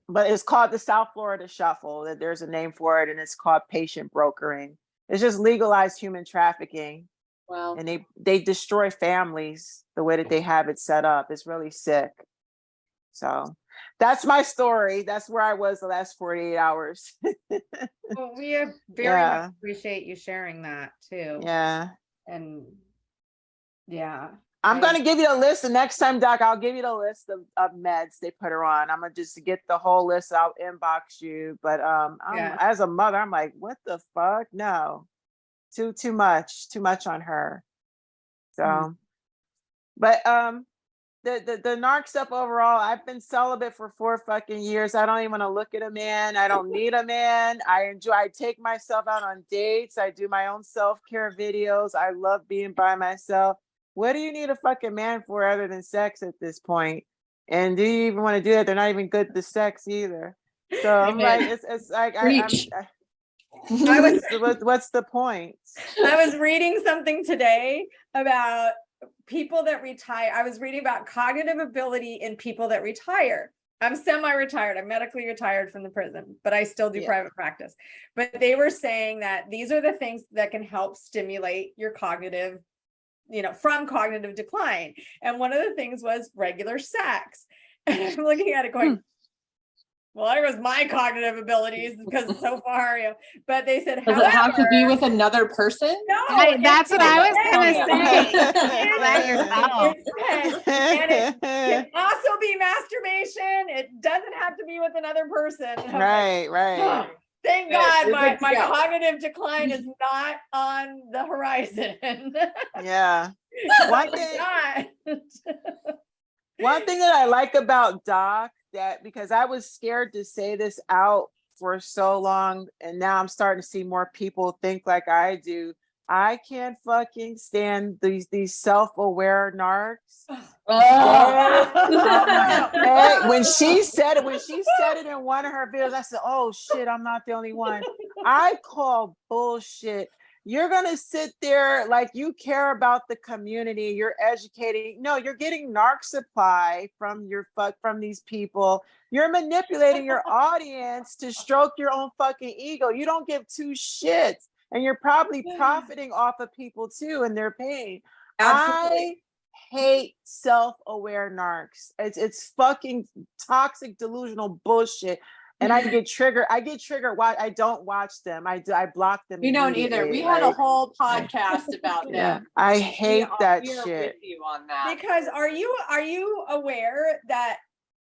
But it's called the South Florida Shuffle. That there's a name for it, and it's called patient brokering. It's just legalized human trafficking. Wow. And they destroy families the way that they have it set up. It's really sick. So that's my story. That's where I was the last 48 hours. Well, we very Yeah. much appreciate you sharing that too. Yeah. And yeah. I'm going to give you a list. The next time, Doc, I'll give you the list of meds they put her on. I'm going to just get the whole list. I'll inbox you. But as a mother, I'm like, what the fuck? No, too much on her. So, but the narc stuff overall, I've been celibate for 4 fucking years. I don't even want to look at a man. I don't need a man. I take myself out on dates. I do my own self-care videos. I love being by myself. What do you need a fucking man for other than sex at this point? And do you even want to do that? They're not even good to sex either. So I'm like, it's like what's the point? I was reading something today about people that retire. I was reading about cognitive ability in people that retire. I'm semi-retired. I'm medically retired from the prison, but I still do private practice. But they were saying that these are the things that can help stimulate your cognitive, from cognitive decline. And one of the things was regular sex. And I'm looking at it going, well, there was my cognitive abilities because so far, but they said, does it have to be with another person? No, that's what I was gonna say. And it can also be masturbation. It doesn't have to be with another person. Right. Oh, thank God my cognitive decline is not on the horizon. Yeah. One thing that I like about Doc, that because I was scared to say this out for so long, and now I'm starting to see more people think like I do. I can't fucking stand these self-aware narcs. Hey, when she said it in one of her videos, I said, oh shit, I'm not the only one. I call bullshit. You're going to sit there like you care about the community. You're educating. No, you're getting narc supply from these people. You're manipulating your audience to stroke your own fucking ego. You don't give two shits. And you're probably profiting off of people too and their pain. Absolutely. I hate self-aware narcs. It's fucking toxic, delusional bullshit. And I get triggered. Why I don't watch them. I block them. We don't either. We had a whole podcast about them. Yeah, I hate that shit. With you on that. Because are you aware that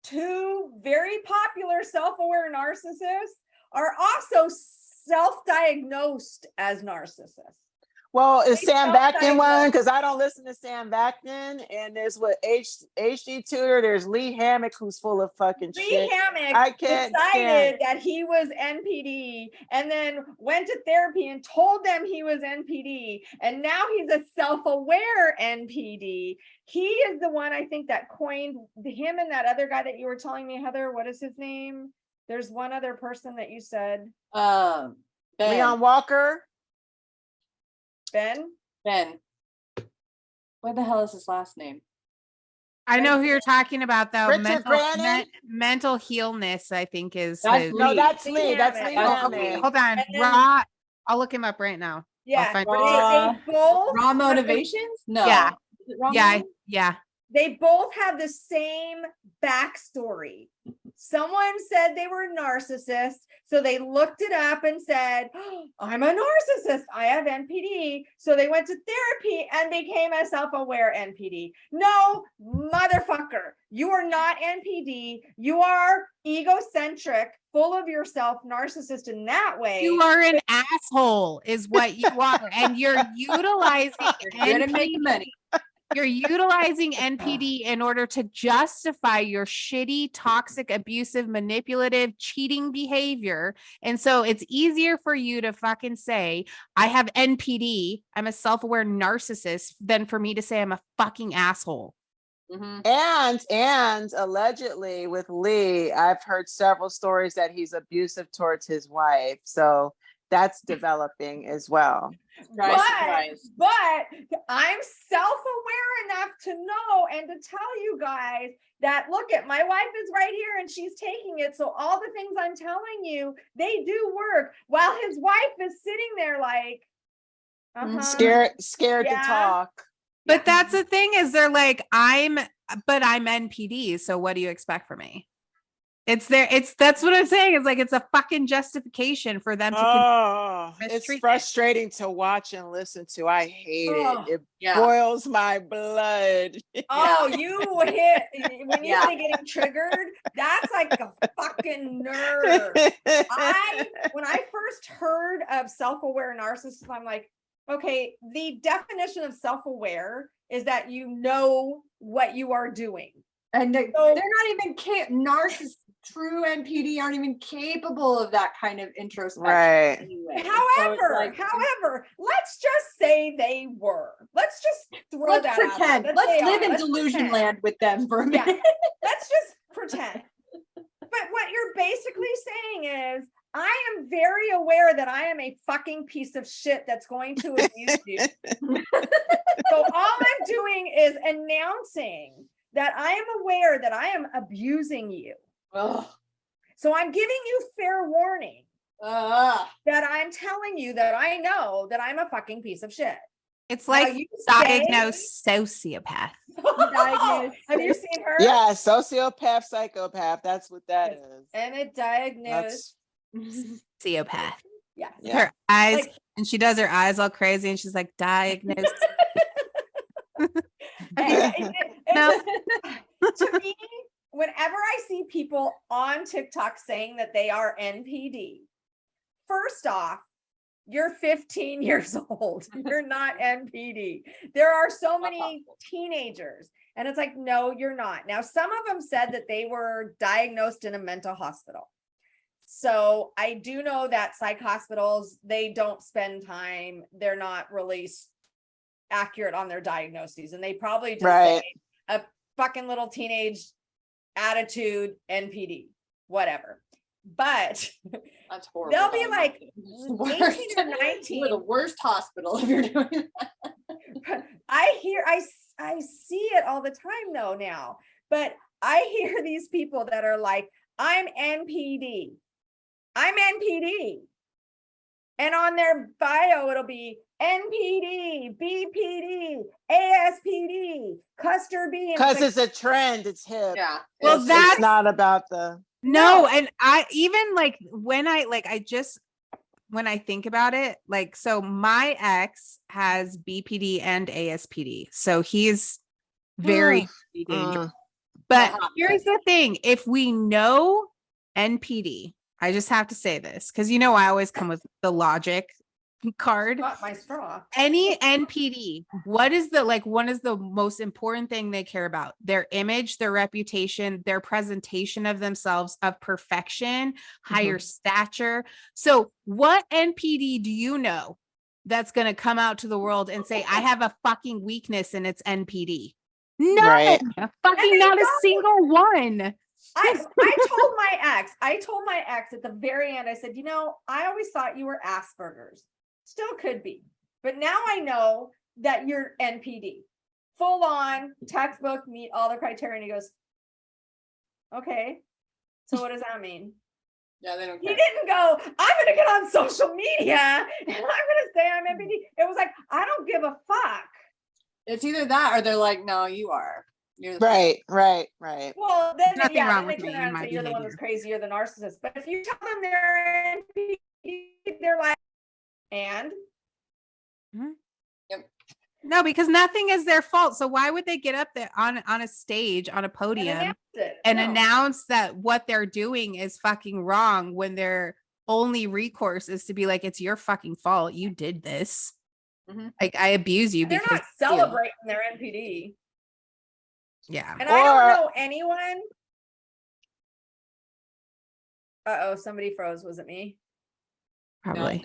2 very popular self-aware narcissists are also self-diagnosed as narcissists? Well, is Sam Vaknin one? Because I don't listen to Sam Vaknin. And there's HG Tutor. There's Lee Hammock, who's full of fucking shit. Lee Hammock decided that he was NPD and then went to therapy and told them he was NPD. And now he's a self-aware NPD. He is the one, I think, that coined him and that other guy that you were telling me, Heather. What is his name? There's one other person that you said. Leon Walker. Ben. What the hell is his last name? I know who you're talking about, though. Mental healness, I think is. That's Lee. That's Lee. Okay, hold on. Raw. I'll look him up right now. Yeah. Raw Motivations? No. Yeah. Is it Raw Yeah. They both have the same backstory. Someone said they were narcissists, so they looked it up and said, oh, I'm a narcissist. I have NPD. So they went to therapy and became a self-aware NPD. No, motherfucker. You are not NPD. You are egocentric, full of yourself, narcissist in that way. You are an asshole is what you are. And you're utilizing You're gonna make money. You're utilizing NPD in order to justify your shitty, toxic, abusive, manipulative, cheating behavior. And so it's easier for you to fucking say, I have NPD, I'm a self-aware narcissist, than for me to say I'm a fucking asshole. Mm-hmm. And allegedly with Lee, I've heard several stories that he's abusive towards his wife. So that's developing as well. But I'm self-aware enough to know and to tell you guys that, look, my wife is right here and she's taking it. So all the things I'm telling you, they do work, while his wife is sitting there like, scared to talk. But that's the thing is they're like, I'm NPD. So what do you expect from me? That's what I'm saying. It's like, it's a fucking justification for them to Oh, it's mistreat it. frustrating to watch and listen to. I hate Oh, it. It yeah. boils my blood. Oh, you hit when you say getting triggered, that's like a fucking nerve. When I first heard of self-aware narcissism, I'm like, okay, the definition of self-aware is that you know what you are doing. And they're not even narcissists. True NPD aren't even capable of that kind of introspection. Right. Anyway. However, let's just say they were. Let's just throw Let's that pretend. out there. Let's live in Let's delusion pretend. land with them for a Yeah, minute. let's just pretend. But what you're basically saying is, I am very aware that I am a fucking piece of shit that's going to abuse you. So all I'm doing is announcing that I am aware that I am abusing you. Ugh. So I'm giving you fair warning Ugh. that I'm telling you that I know that I'm a fucking piece of shit. It's Now, like you say- diagnosed sociopath. Have you seen her? Yeah, sociopath, psychopath. That's what that is. And it diagnosed. Sociopath. Yes. Yeah. Her eyes, Like- and she does her eyes all crazy, and she's like, diagnosed. No. To me, whenever I see people on TikTok saying that they are NPD, first off, you're 15 years old. You're not NPD. There are so many teenagers, and it's like, no, you're not. Now, some of them said that they were diagnosed in a mental hospital. So I do know that psych hospitals, they don't spend time. They're not really accurate on their diagnoses, and they probably just say a fucking little teenage attitude, NPD, whatever. But That's horrible. they'll be like It's the 18 worst. or 19. You're the worst hospital if you're doing that. I see it all the time though now, but I hear these people that are like, I'm NPD. And on their bio, it'll be NPD, BPD, ASPD, Custer B. Because it's a trend. It's hip. Yeah. Well, It's not about the. No, and I even like when I think about it, like, so my ex has BPD and ASPD, so he's very dangerous. But here's the thing: if we know NPD, I just have to say this because I always come with the logic card. Got my straw. Any NPD, what is the most important thing they care about? Their image, their reputation, their presentation of themselves, of perfection, higher stature. So what NPD do you know that's going to come out to the world and say, I have a fucking weakness and it's NPD? None. Right. Fucking not a single one. I told my ex at the very end, I said, I always thought you were Asperger's. Still could be. But now I know that you're NPD. Full on textbook, meet all the criteria. And he goes, okay. So what does that mean? Yeah, they don't He care. didn't go, I'm going to get on social media and I'm going to say I'm NPD. It was like, I don't give a fuck. It's either that or they're like, no, you are. You're the Right. Well, then, Nothing yeah, wrong then they with me turn and around and my say you're the one behavior. that's crazy, you're the narcissist. But if you tell them they're NPD, they're like, and No, because nothing is their fault. So why would they get up there on a stage, on a and podium announce it. and No. announce that what they're doing is fucking wrong when their only recourse is to be like, it's your fucking fault. You did this. Mhm. Like, I abuse you They're because not celebrating their NPD. yeah. And I don't know anyone. Uh-oh, somebody froze. Was it me? Probably.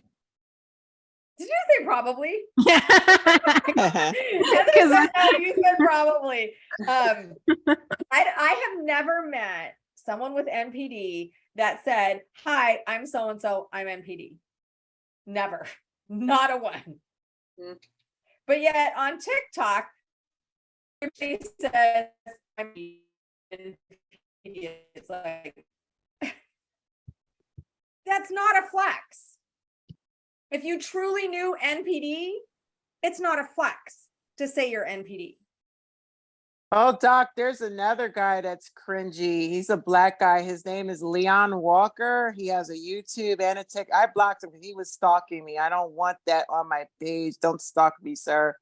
Did you say probably? Yeah. Heather said no, you said probably. I have never met someone with NPD that said, hi, I'm so-and-so, I'm NPD. Never. Not a one. Mm. But yet on TikTok, everybody says I'm NPD. It's like, that's not a flex. If you truly knew NPD, it's not a flex. to say you're NPD. Oh, Doc, there's another guy that's cringy. He's a black guy. His name is Leon Walker. He has a YouTube and a tick. I blocked him because he was stalking me. I don't want that on my page. Don't stalk me, sir.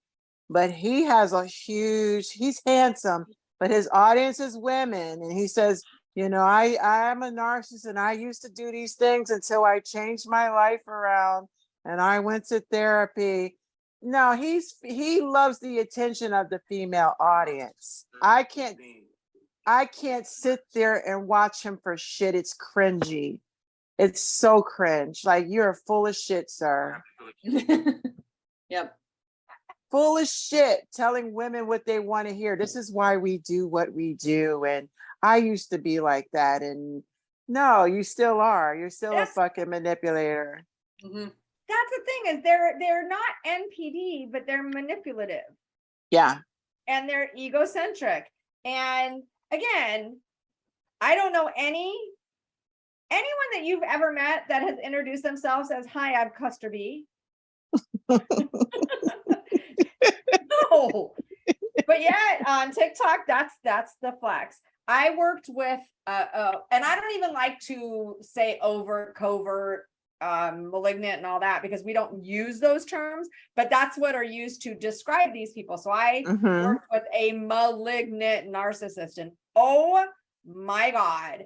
But he has he's handsome, but his audience is women. And he says, I'm a narcissist and I used to do these things until I changed my life around and I went to therapy. No, he loves the attention of the female audience. I can't sit there and watch him for shit. It's cringy. It's so cringe. Like, you're full of shit, sir. Yep. Full of shit, telling women what they want to hear. This is why we do what we do. And I used to be like that. And no, you still are. You're still a fucking manipulator. Mm-hmm. That's the thing, is they're not NPD, but they're manipulative. Yeah. And they're egocentric. And again, I don't know anyone that you've ever met that has introduced themselves as, "Hi, I'm Cluster B." No. But yet on TikTok, that's the flex. I worked with and I don't even like to say overt, covert, malignant and all that, because we don't use those terms, but that's what are used to describe these people. So I worked with a malignant narcissist, and oh my God,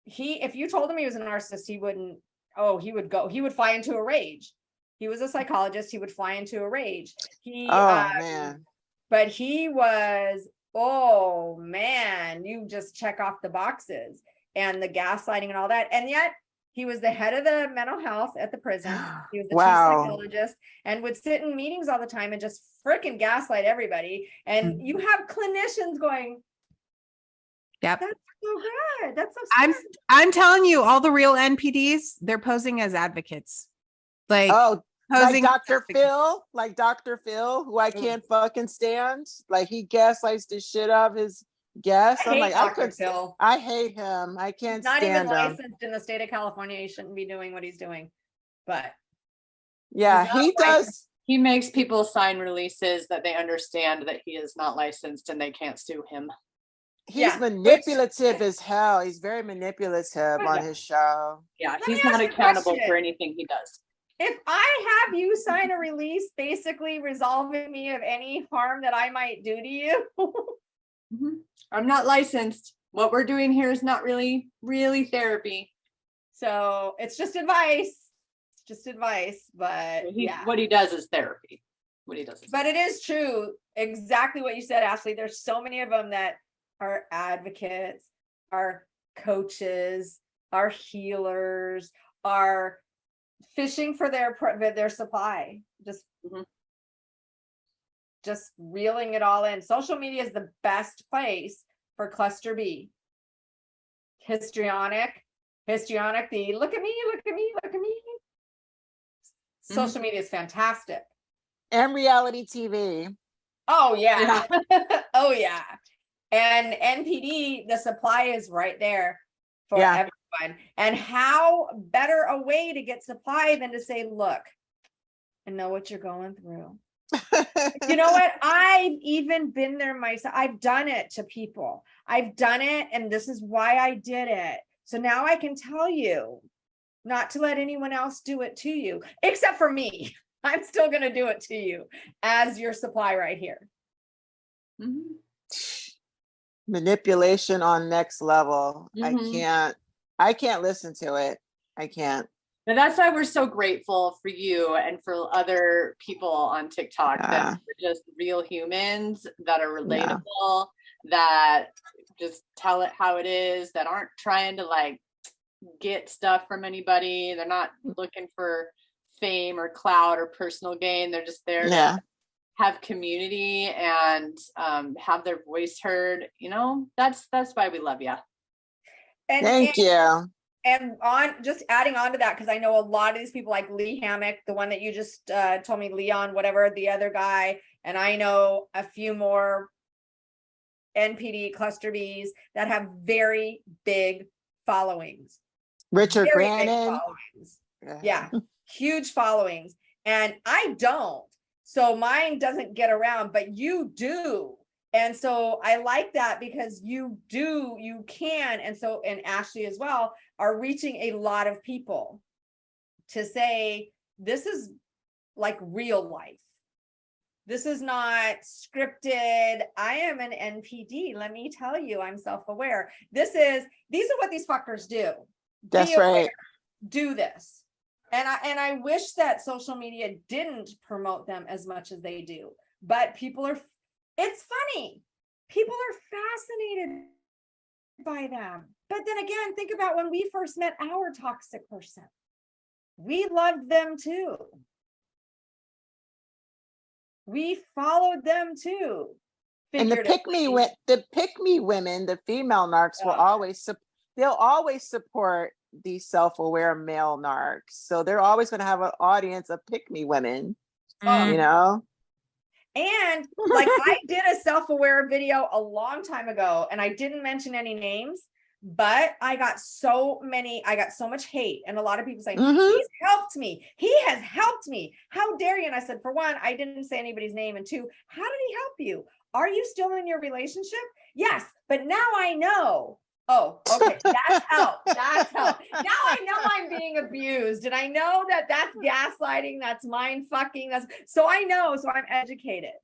if you told him he was a narcissist, he would fly into a rage. He was a psychologist. He would fly into a rage. Man. But he was, oh man, you just check off the boxes and the gaslighting and all that. And yet he was the head of the mental health at the prison. He was the chief psychologist and would sit in meetings all the time and just freaking gaslight everybody. And you have clinicians going, yep, that's so good. That's so smart. I'm telling you, all the real NPDs, they're posing as advocates. Like, like Dr. Phil, who I can't fucking stand. Like, he gaslights the shit out of his guests. I'm like, Phil. I hate him. I can't Not stand even him. licensed in the state of California. He shouldn't be doing what he's doing. But yeah, he does. He makes people sign releases that they understand that he is not licensed and they can't sue him. He's manipulative as hell. He's very manipulative on his show. Yeah, he's not accountable for anything he does. If I have you sign a release basically resolving me of any harm that I might do to you, I'm not licensed. What we're doing here is not really therapy. So it's just advice. But what he does is therapy. But it is true, exactly what you said, Ashley. There's so many of them that are advocates, are coaches, are healers, are fishing for their supply, just reeling it all in. Social media is the best place for cluster B. Histrionic, the look at me. Social media is fantastic. And reality TV. Oh yeah. Oh yeah. And NPD, the supply is right there for everyone. And how better a way to get supply than to say, look, I know what you're going through. You know what? I've even been there myself. I've done it to people. I've done it, and this is why I did it. So now I can tell you not to let anyone else do it to you, except for me. I'm still going to do it to you as your supply right here. Manipulation on next level. I can't listen to it. I can't. But that's why we're so grateful for you and for other people on TikTok that are just real humans that are relatable, that just tell it how it is, that aren't trying to like get stuff from anybody. They're not looking for fame or clout or personal gain. They're just there to have community and have their voice heard. You know, that's why we love you. Thank you. And just adding on to that, because I know a lot of these people like Lee Hammock, the one that you just told me, Leon, whatever, the other guy, and I know a few more NPD cluster Bs that have very big followings. Richard Brannon. Yeah, huge followings. And I don't. So mine doesn't get around, but you do. And so I like that because you can. And so, and Ashley as well are reaching a lot of people to say, this is like real life. This is not scripted. I am an NPD. Let me tell you, I'm self-aware. These are what these fuckers do. That's right. Do this. And I wish that social media didn't promote them as much as they do. But it's funny. People are fascinated by them. But then again, think about when we first met our toxic person. We loved them too. We followed them too. And the pick me women, the female narcs they'll always support these self-aware male narcs. So they're always going to have an audience of pick me women, you know? And like I did a self-aware video a long time ago and I didn't mention any names, but I got so much hate and a lot of people saying, he's helped me. He has helped me. How dare you? And I said, for one, I didn't say anybody's name. And two, how did he help you? Are you still in your relationship? Yes, but now I know. Oh, okay. That's help. That's help. Now I know I'm being abused and I know that that's gaslighting. That's mind fucking. So I know, so I'm educated.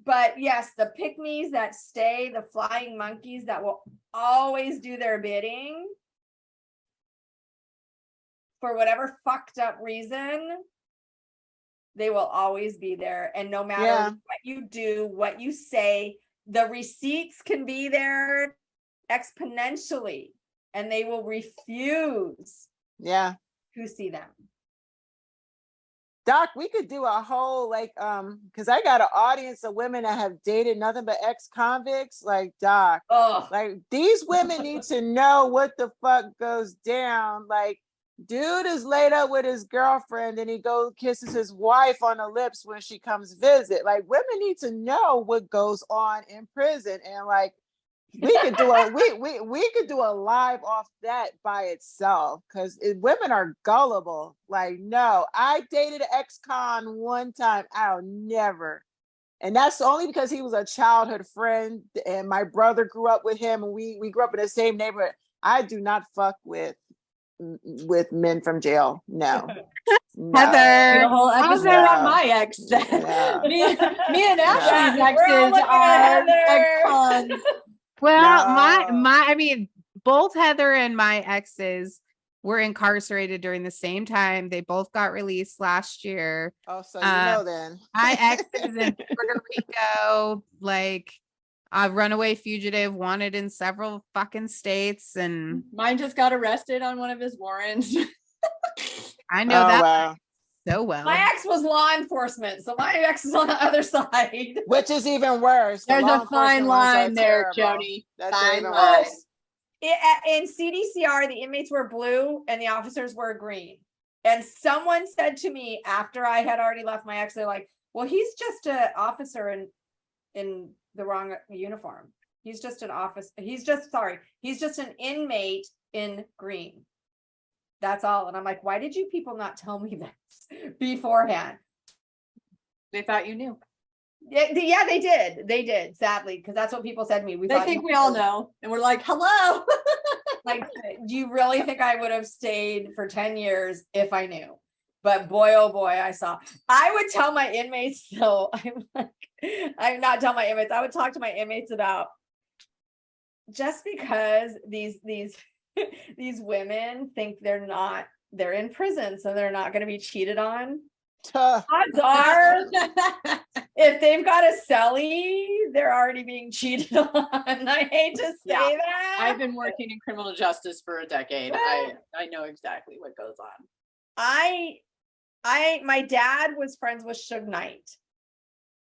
But yes, the pick-me's that stay, the flying monkeys that will always do their bidding for whatever fucked up reason, they will always be there. And no matter what you do, what you say, the receipts can be there exponentially and they will refuse to see them. Doc, we could do a whole because I got an audience of women that have dated nothing but ex-convicts. Like, Doc, like these women need to know what the fuck goes down. Like, dude is laid up with his girlfriend and he kisses his wife on the lips when she comes visit. Like, women need to know what goes on in prison. And like, we could do a live off that by itself because women are gullible. Like, no, I dated an ex-con one time. I'll never. And that's only because he was a childhood friend and my brother grew up with him and we grew up in the same neighborhood. I do not fuck with men from jail. No. Heather, the whole episode on my ex. me and Ashley's exes are ex-cons. Well, I mean, both Heather and my exes were incarcerated during the same time. They both got released last year. Oh, so then. My ex is in Puerto Rico, like a runaway fugitive, wanted in several fucking states, and mine just got arrested on one of his warrants. I know that so well. My ex was law enforcement, so my ex is on the other side, which is even worse. There's a fine line there, Joni. That's fine even line. worse. In CDCR, the inmates were blue and the officers were green. And someone said to me after I had already left my ex, they're like, well, he's just an officer in the wrong uniform. He's just an he's just an inmate in green. That's all. And I'm like, why did you people not tell me this beforehand? They thought you knew. Yeah, they did. They did, sadly, because that's what people said to me. They think we all know. And we're like, hello. Like, do you really think I would have stayed for 10 years if I knew? But boy, oh boy, I would tell my inmates though. I'm not telling my inmates. I would talk to my inmates about just because these women think they're in prison, so they're not going to be cheated on. Odds are, if they've got a cellie, they're already being cheated on. I hate to say that. I've been working in criminal justice for a decade. I know exactly what goes on. My dad was friends with Suge Knight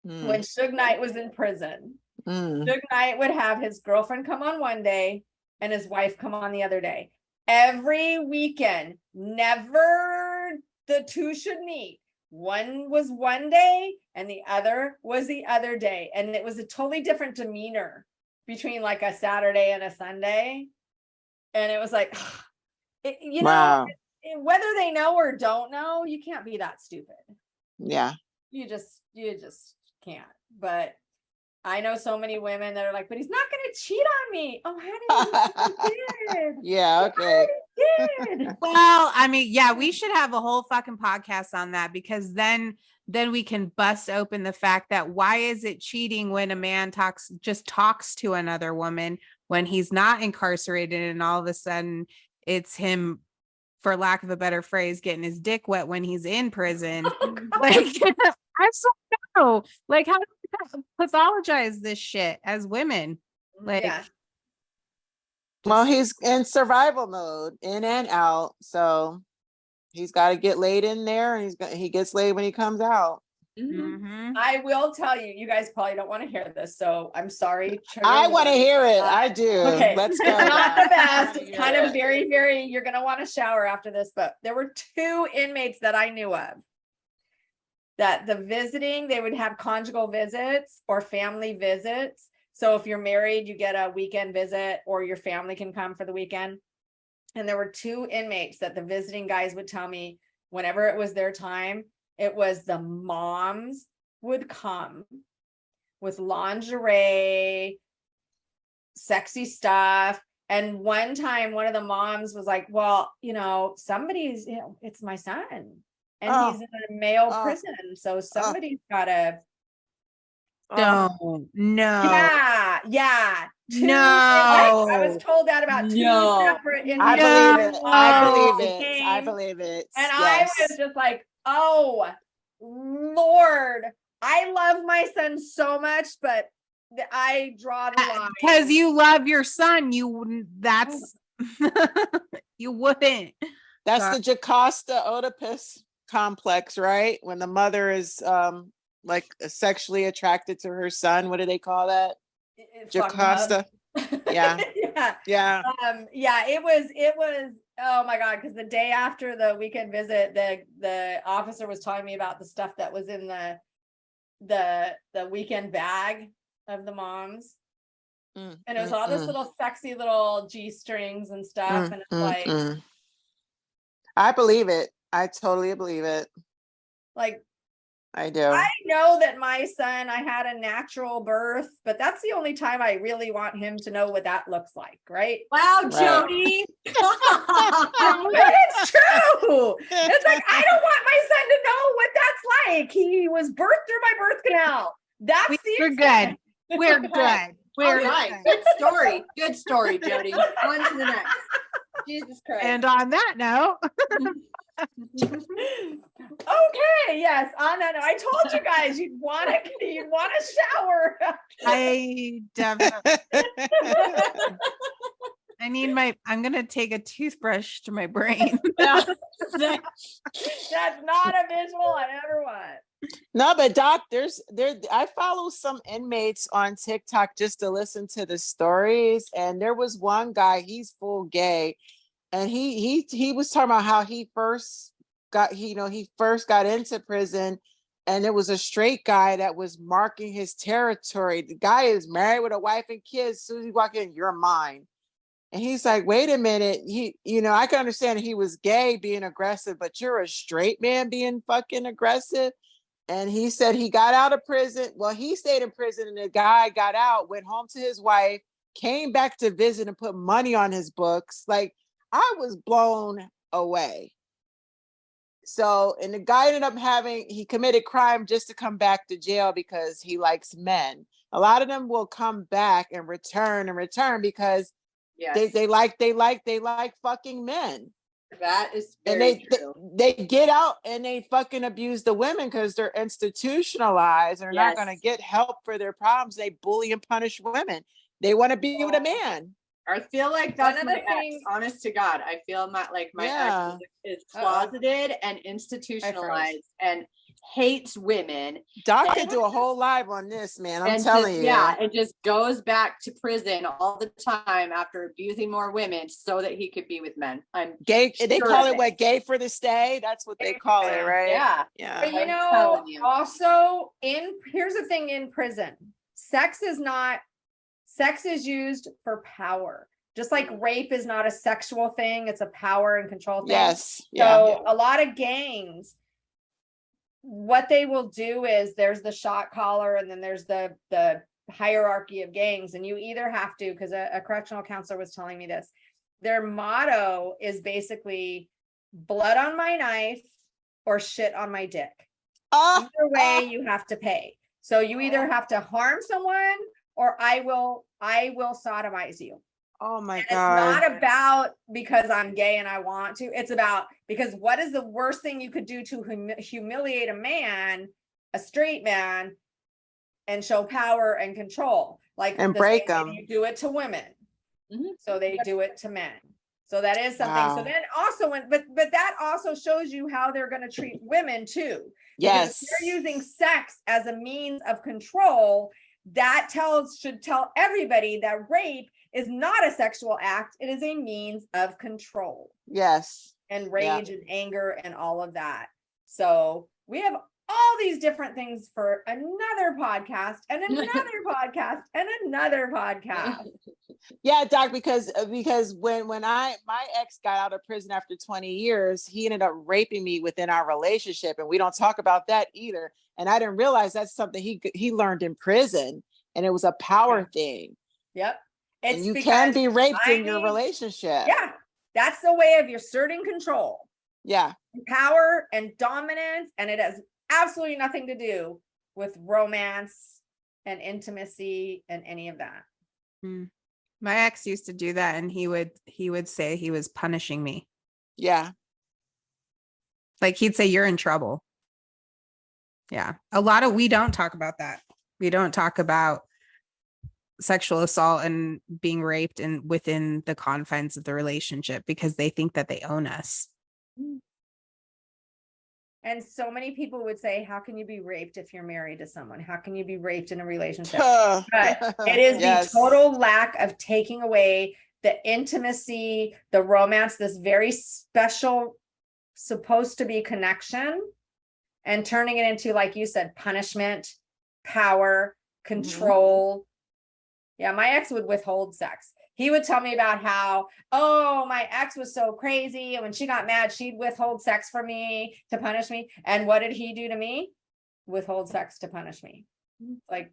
when Suge Knight was in prison. Suge Knight would have his girlfriend come on one day and his wife come on the other day. Every weekend, never the two should meet. One was one day and the other was the other day. And it was a totally different demeanor between like a Saturday and a Sunday. And it was like, know, whether they know or don't know, you can't be that stupid. Yeah. you just can't. But I know so many women that are like, but he's not going to cheat on me. Oh, honey, he did. Yeah, okay. He did. Well, I mean, yeah, we should have a whole fucking podcast on that, because then we can bust open the fact that why is it cheating when a man talks to another woman when he's not incarcerated, and all of a sudden it's him, for lack of a better phrase, getting his dick wet when he's in prison. Like, I still know, like, how do we pathologize this shit as women? Like, Yeah. Well, he's in survival mode, in and out. So he's got to get laid in there, and he gets laid when he comes out. mhm. I will tell you, you guys probably don't want to hear this, so I'm sorry. I want to hear it. I do. Okay. Let's go. It's not the best. I It's kind of very, very, you're going to want to shower after this, but there were 2 inmates that I knew of that the visiting, they would have conjugal visits or family visits. So if you're married, you get a weekend visit, or your family can come for the weekend. And there were 2 inmates that the visiting guys would tell me whenever it was their time, it was the moms would come with lingerie, sexy stuff. And one time, one of the moms was like, well, somebody's, it's my son. And he's in a male prison. So somebody's got to. No. Yeah. 2 No. I was told that about 2 separate inmates. I believe it. And I was just like, oh, Lord, I love my son so much, but I draw the line. Because you love your son. You wouldn't. That's the Jocasta Oedipus complex, right? When the mother is like sexually attracted to her son. What do they call that? Jocasta. Yeah. Yeah. It was oh my God, because the day after the weekend visit, the officer was telling me about the stuff that was in the weekend bag of the moms. And it was all this little sexy little G-strings and stuff. And it's like, I believe it. I totally believe it. Like, I do. I know that my son, I had a natural birth, but that's the only time I really want him to know what that looks like, right? Wow, Jody. But it's true. It's like, I don't want my son to know what that's like. He was birthed through my birth canal. We're good. We're good. We're All right. good. Good story, Jody. On to the next. Jesus Christ. And on that note. Okay, yes. On that note, I told you guys you'd want to shower. I definitely. I'm gonna take a toothbrush to my brain. That's not a visual I ever want. No, but Doc, I follow some inmates on TikTok just to listen to the stories. And there was one guy, he's full gay. And he was talking about how he first got into prison, and it was a straight guy that was marking his territory. The guy is married with a wife and kids. As soon as he walk in, you're mine. And he's like, wait a minute. I can understand he was gay being aggressive, but you're a straight man being fucking aggressive. And he said he got out of prison. Well, he stayed in prison, and the guy got out, went home to his wife, came back to visit and put money on his books. Like, I was blown away. So, and the guy ended up he committed crime just to come back to jail because he likes men. A lot of them will come back and return because they like fucking men. That is very true. They get out and they fucking abuse the women because they're institutionalized. They're not going to get help for their problems. They bully and punish women. They want to be with a man. I feel like that's my ex, honest to God. I feel my ex is closeted and institutionalized and hates women. Doc could do a whole live on this, man. I'm telling you. Yeah, it just goes back to prison all the time after abusing more women so that he could be with men. I'm gay. They call it gay for the stay. That's what they call it, right? Yeah. But also here's the thing in prison. Sex is used for power. Just like rape is not a sexual thing, it's a power and control thing. Yes. So a lot of gangs, what they will do is there's the shot caller, and then there's the hierarchy of gangs, and you either have to, because a correctional counselor was telling me this, their motto is basically blood on my knife or shit on my dick. Either way, you have to pay. So you either have to harm someone, or I will sodomize you. Oh my And God. it's not about because I'm gay and I want to. It's about because what is the worst thing you could do to humiliate a man, a straight man, and show power and control? Like, And the break same way them. you do it to women. Mhm. So they do it to men. So that is something. Wow. So then also but that also shows you how they're going to treat women too. Because Yes. if they're using sex as a means of control, that should tell everybody that rape is not a sexual act. It is a means of control Yes. and rage and anger and all of that. So we have all these different things for another podcast and another podcast and another podcast. Yeah, Doc, because when my ex got out of prison after 20 years, he ended up raping me within our relationship, and we don't talk about that either. And I didn't realize that's something he learned in prison, and it was a power thing. Yep. And you can be raped in your relationship. Yeah, that's the way of asserting control. Yeah. Power and dominance, and it has absolutely nothing to do with romance and intimacy and any of that. My ex used to do that, and he would say he was punishing me. Yeah. Like, he'd say, "You're in trouble." Yeah. We don't talk about that. We don't talk about sexual assault and being raped within the confines of the relationship, because they think that they own us. And so many people would say, how can you be raped if you're married to someone? How can you be raped in a relationship? But it is Yes. the total lack of taking away the intimacy, the romance, this very special, supposed to be connection, and turning it into, like you said, punishment, power, control. Yeah, my ex would withhold sex. He would tell me about how, oh, my ex was so crazy, and when she got mad, she'd withhold sex for me to punish me. And what did he do to me? Withhold sex to punish me. Like,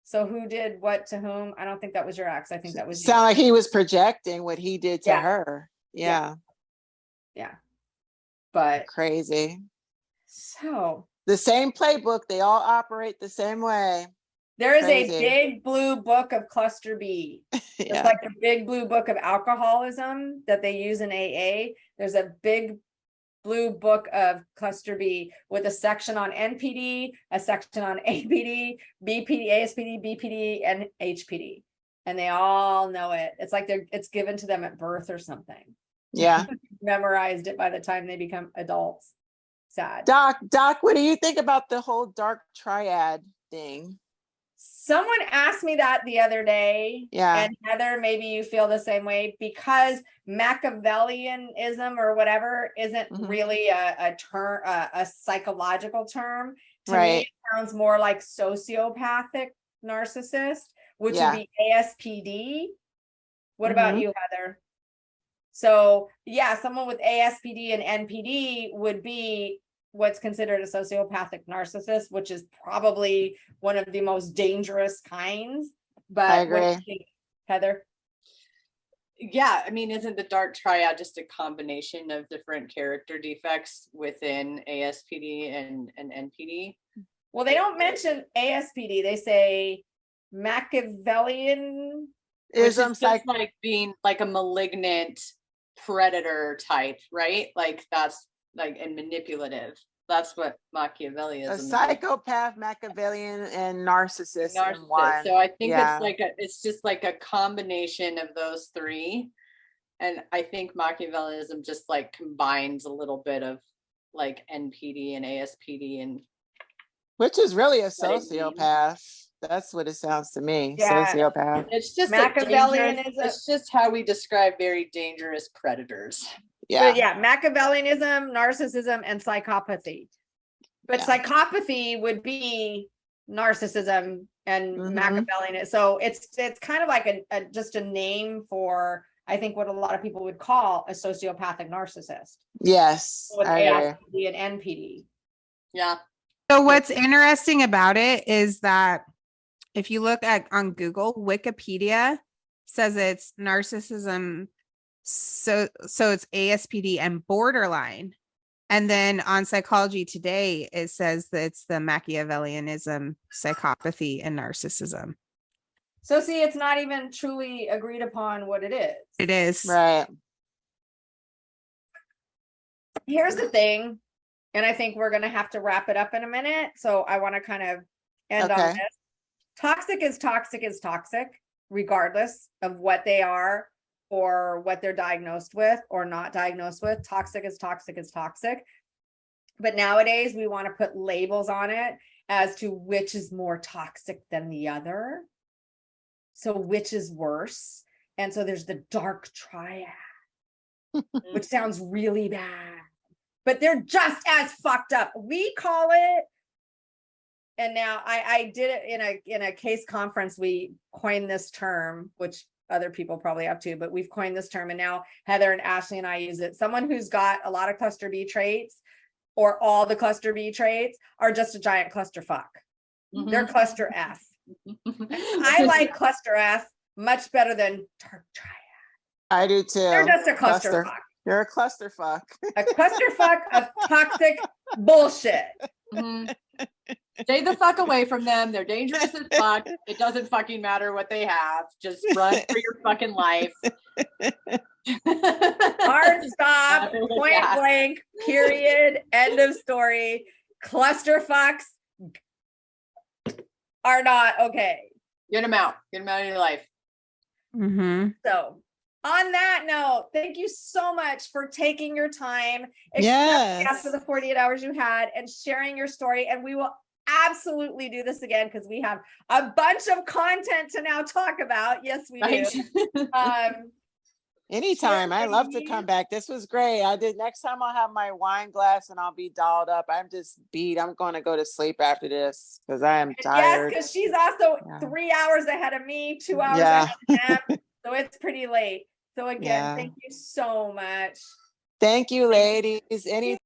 so who did what to whom? I don't think that was your ex. I think that was you. Sound like he was projecting what he did to her. Yeah. But Crazy. so The same playbook, they all operate the same way. there is Crazy. a big blue book of cluster B. It's Yeah. like a big blue book of alcoholism that they use in AA. There's a big blue book of cluster B with a section on NPD, a section on APD, BPD, ASPD, BPD, and HPD. And they all know it. It's like it's given to them at birth or something. Yeah. Memorized it by the time they become adults. Sad. Doc, what do you think about the whole dark triad thing? Someone asked me that the other day. Yeah. And Heather, maybe you feel the same way, because Machiavellianism or whatever isn't really a term, a psychological term. To me, it sounds more like sociopathic narcissist, which would be ASPD. What about you, Heather? So yeah, someone with ASPD and NPD would be what's considered a sociopathic narcissist, which is probably one of the most dangerous kinds. But I agree. what do you think, Heather? Yeah, I mean, isn't the dark triad just a combination of different character defects within ASPD and NPD? Well, they don't mention ASPD. They say Machiavellian. Which is just like being like a malignant predator type, right? Like that's like, and manipulative. That's what Machiavellianism is. A psychopath, Machiavellian, and narcissist in one. So I think it's just like a combination of those three. And I think Machiavellianism just like combines a little bit of like NPD and ASPD, and which is really a sociopath. That's what it sounds to me. Yeah. Sociopath. It's just Machiavellianism. It's just how we describe very dangerous predators. Yeah. But yeah, Machiavellianism, narcissism, and psychopathy. But psychopathy would be narcissism and Machiavellianism. So it's kind of like just a name for, I think, what a lot of people would call a sociopathic narcissist. Yes. With ASPD and NPD. Yeah. So what's interesting about it is that if you look at on Google, Wikipedia says it's narcissism. So it's ASPD and borderline. And then on Psychology Today, it says that it's the Machiavellianism, psychopathy, and narcissism. So see, it's not even truly agreed upon what it is. It is. Right. Here's the thing, and I think we're gonna have to wrap it up in a minute. So I want to kind of end on Okay. this. Toxic is toxic is toxic, regardless of what they are or what they're diagnosed with or not diagnosed with. Toxic is toxic is toxic. But nowadays we want to put labels on it as to which is more toxic than the other. So which is worse? And so there's the dark triad, which sounds really bad, but they're just as fucked up. We call it, and now I did it in a case conference. We coined this term, which other people probably have too, but we've coined this term, and now Heather and Ashley and I use it. Someone who's got a lot of cluster B traits or all the cluster B traits are just a giant clusterfuck. Mhm. They're cluster F. I like cluster F much better than dark triad. I do too. They're just a clusterfuck. You're a clusterfuck. A clusterfuck of toxic bullshit. Mhm. Stay the fuck away from them. They're dangerous as fuck. It doesn't fucking matter what they have. Just run for your fucking life. Hard stop, point Yeah. blank, period, end of story. Clusterfucks are not okay. Get them out. Get them out of your life. Mm-hmm. So on that note, thank you so much for taking your time, Yes. after the 48 hours you had, and sharing your story. And we will absolutely do this again because we have a bunch of content to now talk about. Yes, we do. Anytime. I love to Please. come back. This was great. I did. Next time I'll have my wine glass and I'll be dolled up. I'm just beat. I'm going to go to sleep after this because I am Yes, tired. because she's also Yeah. 3 hours ahead of me, 2 hours Yeah. ahead of them. So it's pretty late. So again, Yeah. thank you so much. Thank you, ladies. Any